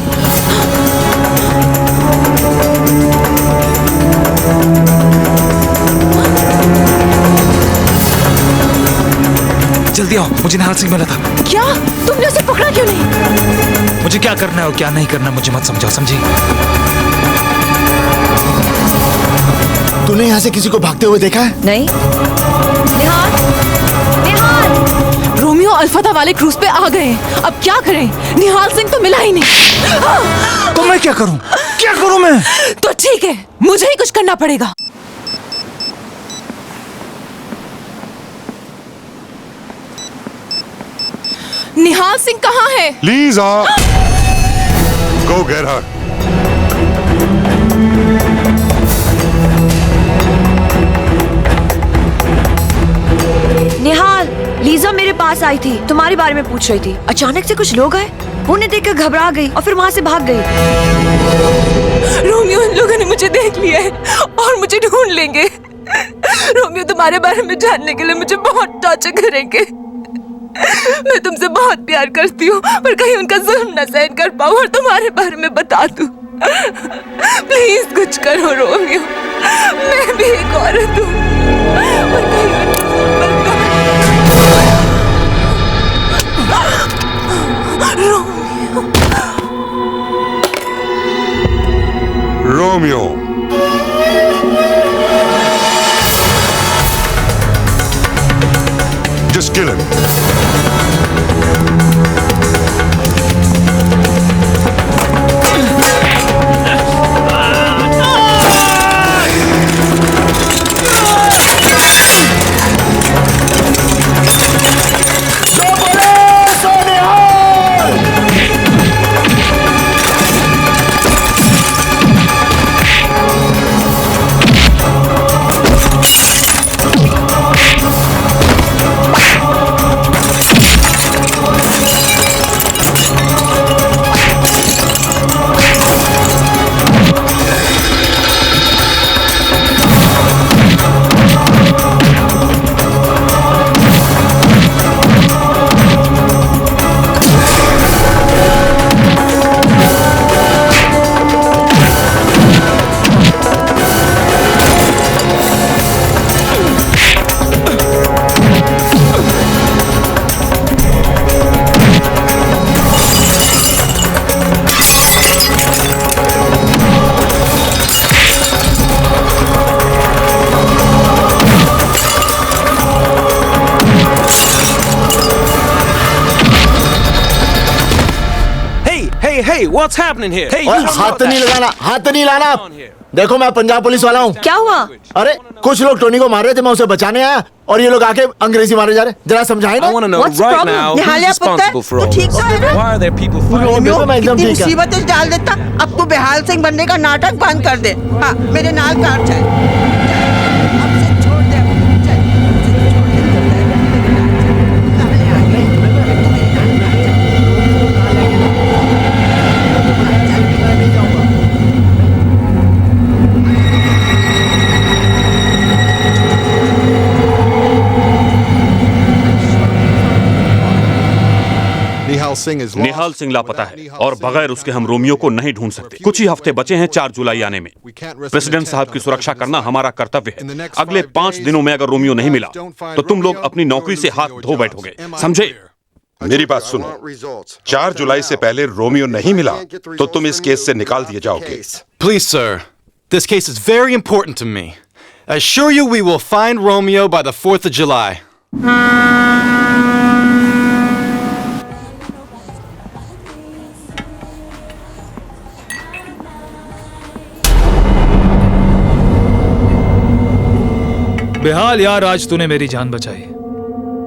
जल्दी आओ, मुझे निहाल सिंह मिला था। क्या? तुमने उसे पकड़ा क्यों नहीं? मुझे क्या करना है और क्या नहीं करना मुझे मत समझाओ, समझी? तूने यहाँ से किसी को भागते हुए देखा है? नहीं। निहाल, निहाल। रोमियो अल्फाता वाले क्रूज पे आ गए हैं। अब क्या करें? निहाल सिंह तो मिला ही नहीं। तो मैं क्या करूं? क्या करूं मैं? तो ठीक है, मुझे ही कुछ करना पड़ेगा। निहाल सिंह कहाँ है? Lisa, go get her. निहाल, लीजा मेरे पास आई थी, तुम्हारे बारे में पूछ रही थी। अचानक से कुछ लोग आए, उन्हें देखकर घबरा गई और फिर वहाँ से भाग गई। रोमियो, इन लोगों ने मुझे देख लिया है और मुझे ढूंढ लेंगे। रोमियो तुम्हारे बारे में जानने के लिए मुझे बहुत टॉर्चर करेंगे। मैं तुमसे बहुत प्यार करती हूँ, पर कहीं उनका जुल्म न सहन कर पाऊँ और तुम्हारे बारे में बता दूँ। प्लीज कुछ करो रोमियो, मैं भी एक औरत हूँ, और कहीं उनका Romeo, just kill him. Hey, what's happening here? Hey, हाथ नहीं लगाना, हाथ नहीं लाना। देखो मैं पंजाब पुलिस वाला हूँ। क्या हुआ? अरे कुछ लोग टोनी को मार रहे थे, मैं उसे बचाने आया और ये लोग आके अंग्रेजी मारे जा रहे। जरा समझाए ना। निहालिया पुत्र, तू ठीक तो है ना? रोमियो कितनी मुसीबतें डाल देता। अब तू बेहाल सिंह बनने का नाटक बंद कर दे। हाँ, मेरे नाल कार जाए। निहाल सिंह लापता है और बगैर उसके हम रोमियो को नहीं ढूंढ सकते। कुछ ही हफ्ते बचे हैं 4 जुलाई आने में। प्रेसिडेंट साहब की सुरक्षा करना हमारा कर्तव्य है। अगले 5 दिनों में अगर रोमियो नहीं मिला तो तुम लोग अपनी नौकरी से हाथ धो बैठोगे, समझे? मेरी बात सुनो, 4 जुलाई से पहले रोमियो नहीं मिला तो तुम इस केस से निकाल दिए जाओगे। Please, sir. This case is very important to me. I assure you we will find Romeo by the 4th of July. बेहाल यार, आज तूने मेरी जान बचाई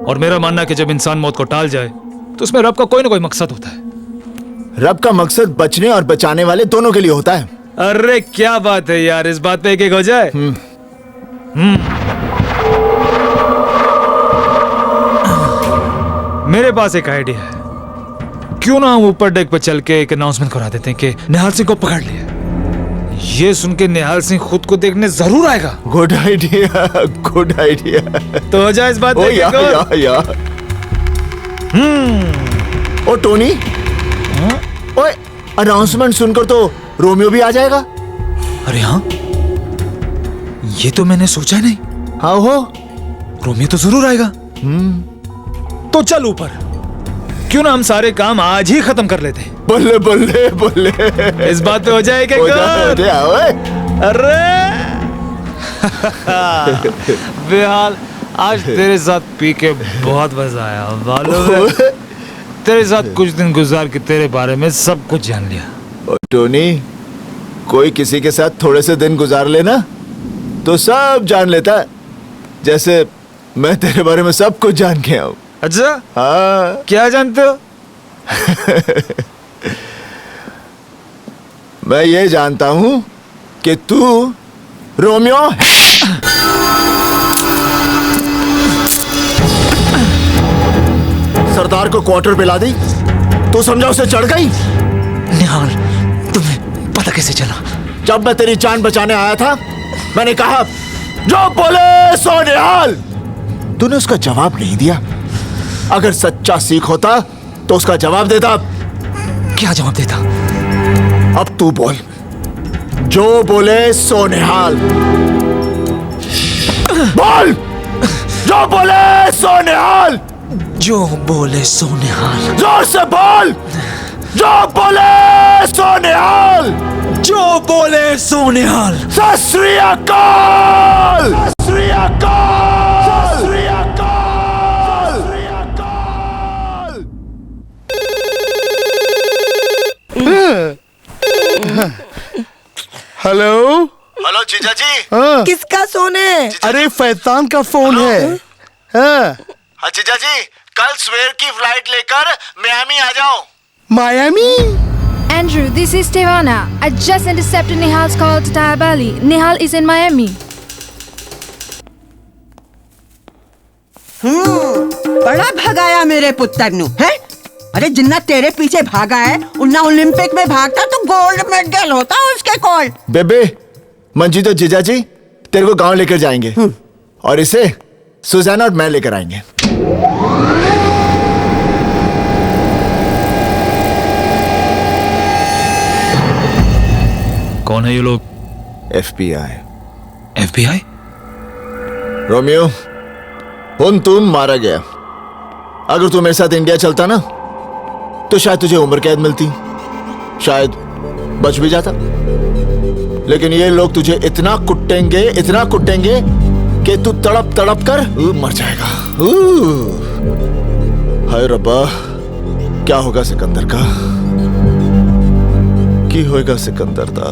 और मेरा मानना है कि जब इंसान मौत को टाल जाए तो उसमें रब का कोई ना कोई मकसद होता है। रब का मकसद बचने और बचाने वाले दोनों के लिए होता है। अरे क्या बात है यार, इस बात पे एक हो जाए। मेरे पास एक आइडिया है। क्यों ना हम ऊपर डेक पर चल के एक अनाउंसमेंट करा देते हैं कि निहाल सिंह को पकड़ लिया। ये सुन के निहाल सिंह खुद को देखने जरूर आएगा। Good idea, good idea. तो हो जाए इस बात पे। ओ टोनी, ओए अनाउंसमेंट सुनकर तो रोमियो भी आ जाएगा। अरे हाँ, ये तो मैंने सोचा नहीं। हाँ हो, रोमियो तो जरूर आएगा। तो चल ऊपर, क्यों ना हम सारे काम आज ही खत्म कर लेते। बल्ले बल्ले बल्ले, इस बात पे हो जाएगा। अरे बेहाल, आज तेरे साथ पी के बहुत मजा आया। मालूम है, तेरे साथ कुछ दिन गुजार के तेरे बारे में सब कुछ जान लिया। टोनी, कोई किसी के साथ थोड़े से दिन गुजार लेना तो सब जान लेता है। जैसे मैं तेरे बारे में सब कुछ जान के आऊं। अच्छा, हाँ। क्या जानते हो? मैं ये जानता हूं कि तू रोमियो है। सरदार को क्वार्टर पे ला दी, तू समझा उसे चढ़ गई। निहाल, तुम्हें पता कैसे चला? जब मैं तेरी जान बचाने आया था, मैंने कहा जो बोले सो निहाल। तूने उसका जवाब नहीं दिया। अगर सच्चाई सच्चा सिख होता तो उसका जवाब देता। क्या जवाब देता? अब तू बोल, जो बोले सो निहाल। बोल, जो बोले सो निहाल। जो बोले सो निहाल। जोर से बोल, जो बोले सो निहाल। जो बोले सो निहाल। सत श्री अकाल। सत श्री अकाल। सत श्री अकाल। सत श्री अकाल। हेलो हेलो जीजा जी। हाँ। किसका फोन है? अरे फैतान का फोन है। हाँ जीजा जी, कल सवेर की फ्लाइट लेकर मियामी आ जाओ। Miami? Andrew, this is Tehwana. I just intercepted Nihal's call to Taya Bali. Nihal is in Miami. बड़ा भगाया मेरे पुत्र नु है। अरे जिन्ना तेरे पीछे भागा है उन्ना ओलंपिक में भागता तो गोल्ड मेडल होता उसके कॉल। बेबे, मंजीत और जीजा जी तेरे को गांव लेकर जाएंगे और इसे सुजाना और मैं लेकर आएंगे। कौन है ये लोग? FBI। FBI? रोमियो, तुम मारा गया। अगर तू मेरे साथ इंडिया चलता ना तो शायद तुझे उम्र कैद मिलती, शायद बच भी जाता। लेकिन ये लोग तुझे इतना कुटेंगे कि तू तड़प तड़प कर मर जाएगा। हाय रब्बा, क्या होगा सिकंदर का? की होगा सिकंदर दा?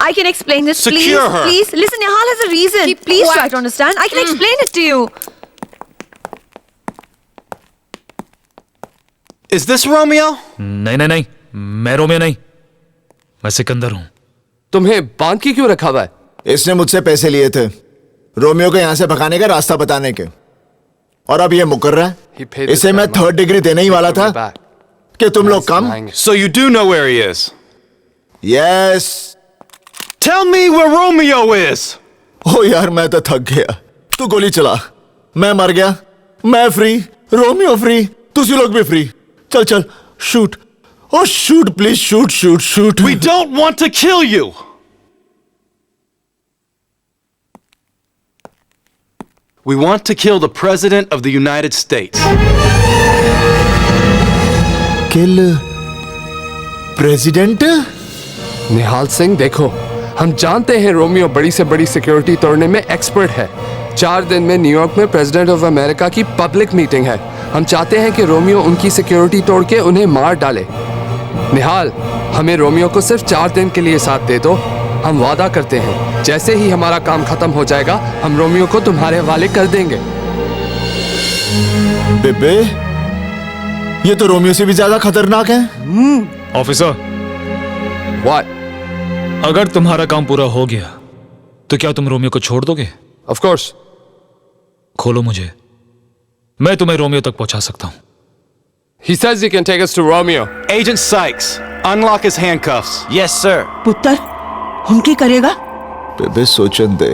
I can explain this, please. Secure her. Please, listen, Nihal has a reason. Please try to understand. I can explain it to you. Is this Romeo? नहीं, मैं रोमियो नहीं, मैं सिकंदर हूँ। तुम्हें बांध के क्यों रखा हुआ है? इसने मुझसे पैसे लिए थे रोमियो को यहाँ से भगाने का रास्ता बताने के, और अब ये मुकर रहा है। इसे मैं 3rd डिग्री देने ही वाला था कि तुम लोग कम। So you do know where he is? Yes. Tell me where Romeo is. ओ यार, मैं तो थक गया। तू गोली चला, मैं मर गया, मैं फ्री, रोमियो फ्री, तुसी लोग भी फ्री। चल shoot. Oh, shoot, please, shoot. We don't want to kill you. We want to kill the President of the United States. Kill President? निहाल सिंह, देखो, हम जानते हैं रोमियो बड़ी से बड़ी सिक्योरिटी तोड़ने में एक्सपर्ट है। 4 दिन में न्यूयॉर्क में प्रेसिडेंट ऑफ अमेरिका की पब्लिक मीटिंग है। हम चाहते हैं कि रोमियो उनकी सिक्योरिटी तोड़ के उन्हें मार डाले। निहाल, हमें रोमियो को सिर्फ 4 दिन के लिए साथ दे दो। हम वादा करते हैं जैसे ही हमारा काम खत्म हो जाएगा हम रोमियो को तुम्हारे हवाले कर देंगे। बेबे, ये तो रोमियो से भी ज्यादा खतरनाक है। Officer, What? अगर तुम्हारा काम पूरा हो गया तो क्या तुम रोमियो को छोड़ दोगे? Of course. खोलो मुझे, मैं तुम्हें रोमियो तक पहुंचा सकता हूं। He says he can take us to Romeo. Agent Sykes, unlock his handcuffs. Yes, sir. पुत्र, हम क्या करेगा? बेबे सोचन दे।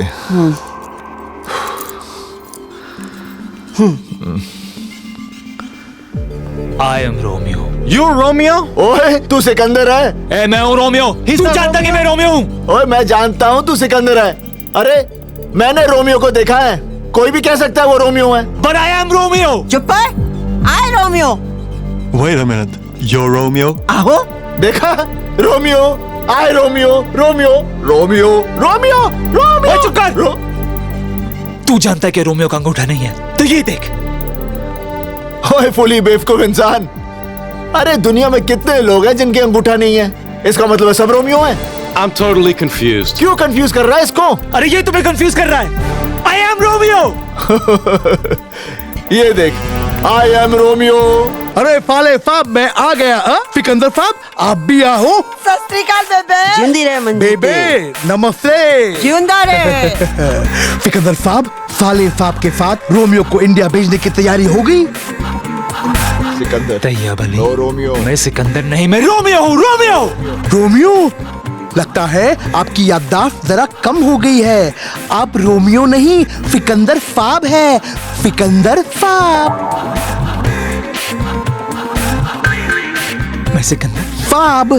I am Romeo. You're Romeo? ओए, तू सिकंदर है। ए, मैं हूँ रोमियो। तू जानता कि मैं रोमियो हूँ? ओए, मैं जानता हूँ तू सिकंदर है। अरे, मैंने रोमियो को देखा है। कोई भी कह सकता है वो रोमियो है। But I am Romeo. चुप है। I Romeo. Wait a minute. You're Romeo? आहो, देखा? रोमियो, आई रोमियो। चुप कर। तू जानता है कि रोमियो का अंगूठा नहीं है, तो ये देख। ओए फुली बेवकूफ इंसान, अरे दुनिया में कितने लोग हैं जिनके अंगूठा नहीं है? इसका मतलब सब रोमियो है? I'm totally confused. क्यों कंफ्यूज कर रहा है इसको? अरे ये तुम्हें कंफ्यूज कर रहा है। I am Romeo. ये देख, I am Romeo. अरे फाले फाब, मैं आ गया। सिकंदर फाब, आप भी आओ। सत श्री अकाल बेबे। जिंदी रहे मंजीत। बेबे, नमस्ते। जिंदा रहे। सिकंदर फाब, फाले फाब के साथ रोमियो को इंडिया भेजने की तैयारी हो गई। सिकंदर तैयब अली। No Romeo. मैं सिकंदर नहीं, मैं रोमियो हूँ। रोमियो? लगता है आपकी याददाश्त जरा कम हो गई है। आप रोमियो नहीं, सिकंदर फाब है। सिकंदर फाब। है सिकंदर? फाब।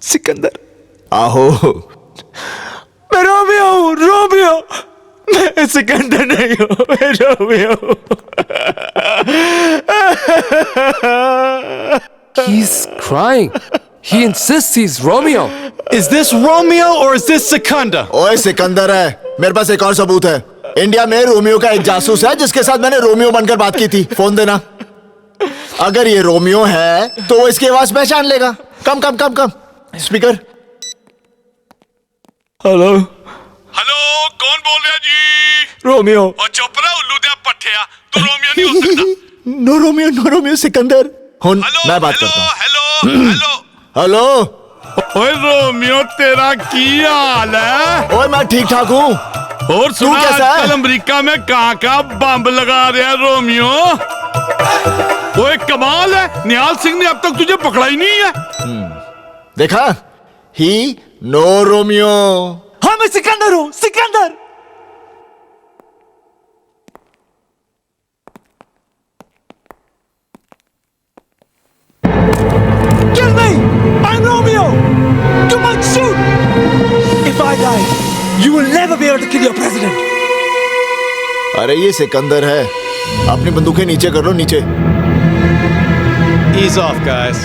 सिकंदर। आहो। मैं रोमियो हूं, रोमियो। मैं सिकंदर नहीं हूं, मैं Romeo. He's crying. He insists he's Romeo. Is this Romeo or is this Sikandar? ओए सिकंदर है। मेरे पास एक और सबूत है। इंडिया में रोमियो का एक जासूस है जिसके साथ मैंने रोमियो बनकर बात की थी। फोन देना। अगर ये रोमियो है तो वो इसकी आवाज पहचान लेगा। कम कम कम कम स्पीकर। हेलो हेलो, कौन बोल रहा जी? रोमियो। और चुप रहा उल्लू दे पट्टिया, तू रोमियो नहीं हो सकता। No Romeo Sikandar. मैं बात करता हूँ। हेलो। ओए रोमियो, तेरा की हाल है? ओए मैं ठीक ठाक हूँ। और तू सुना कैसा है? आजकल अमेरिका में कहाँ बम लगा रहे हैं रोमियो? ओए कमाल है, निहाल सिंह ने अब तक तुझे पकड़ा ही नहीं है। देखा? ही नो रोमियो। हाँ मैं सिकंदर हूँ, Sikandar. Kill me! I'm Romeo! You must shoot! If I die, you will never be able to kill your president. अरे ये सिकंदर है। अपनी बंदूकें नीचे कर लो, नीचे। Ease off, guys.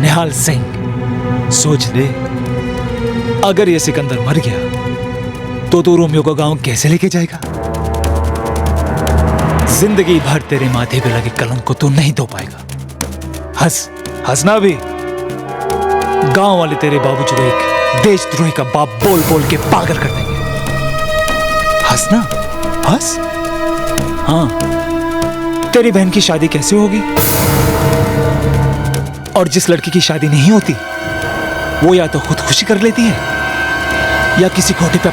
निहाल सिंह, सोच ले, अगर ये सिकंदर मर गया तो तू रोमियो को गांव कैसे लेके जाएगा? जिंदगी भर तेरे माथे पे लगे कलंक को तू नहीं धो पाएगा। हंसना भी। गांव वाले तेरे बाबूजी को एक देशद्रोही का बाप बोल बोल के पागल कर देंगे। हंसना, हंस। हाँ, तेरी बहन की शादी कैसे होगी? और जिस लड़की की शादी नहीं होती वो या तो खुदकुशी कर लेती है या किसी खोटे पे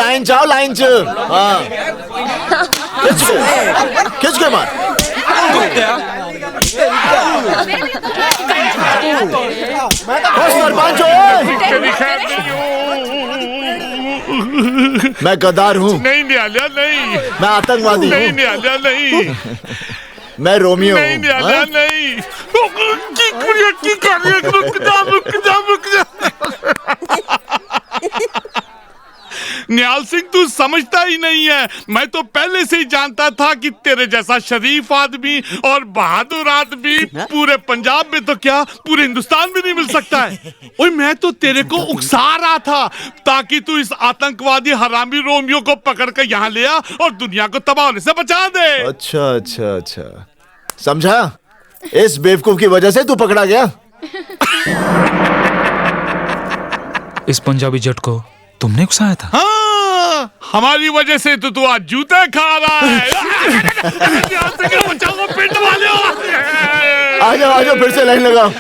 लाइन चाओ लाइन च हाँ खिंच के मार सरपंच मैं गद्दार हूँ। नहीं निहालिया नहीं। मैं आतंकवादी हूँ। नहीं निहालिया नहीं। मैं रोमियो नहीं निहालिया नहीं। रुक जा। निहाल सिंह तू समझता ही नहीं है। मैं तो पहले से ही जानता था कि तेरे जैसा शरीफ आदमी और बहादुर आदमी पूरे पंजाब में तो क्या पूरे हिंदुस्तान में नहीं मिल सकता है। ओए मैं तो तेरे को उकसा रहा था ताकि तू इस आतंकवादी हरामी रोमियो को पकड़ कर यहाँ ले आ और दुनिया को तबाह होने से बचा दे। अच्छा समझा। इस बेवकूफ की वजह से तू पकड़ा गया। इस पंजाबी जट को तुमने उकसाया था? हाँ, हमारी वजह से तो तू आज जूते खा रहा है। बचाओ पिंड वाले। आ जाओ फिर से लाइन लगाओ।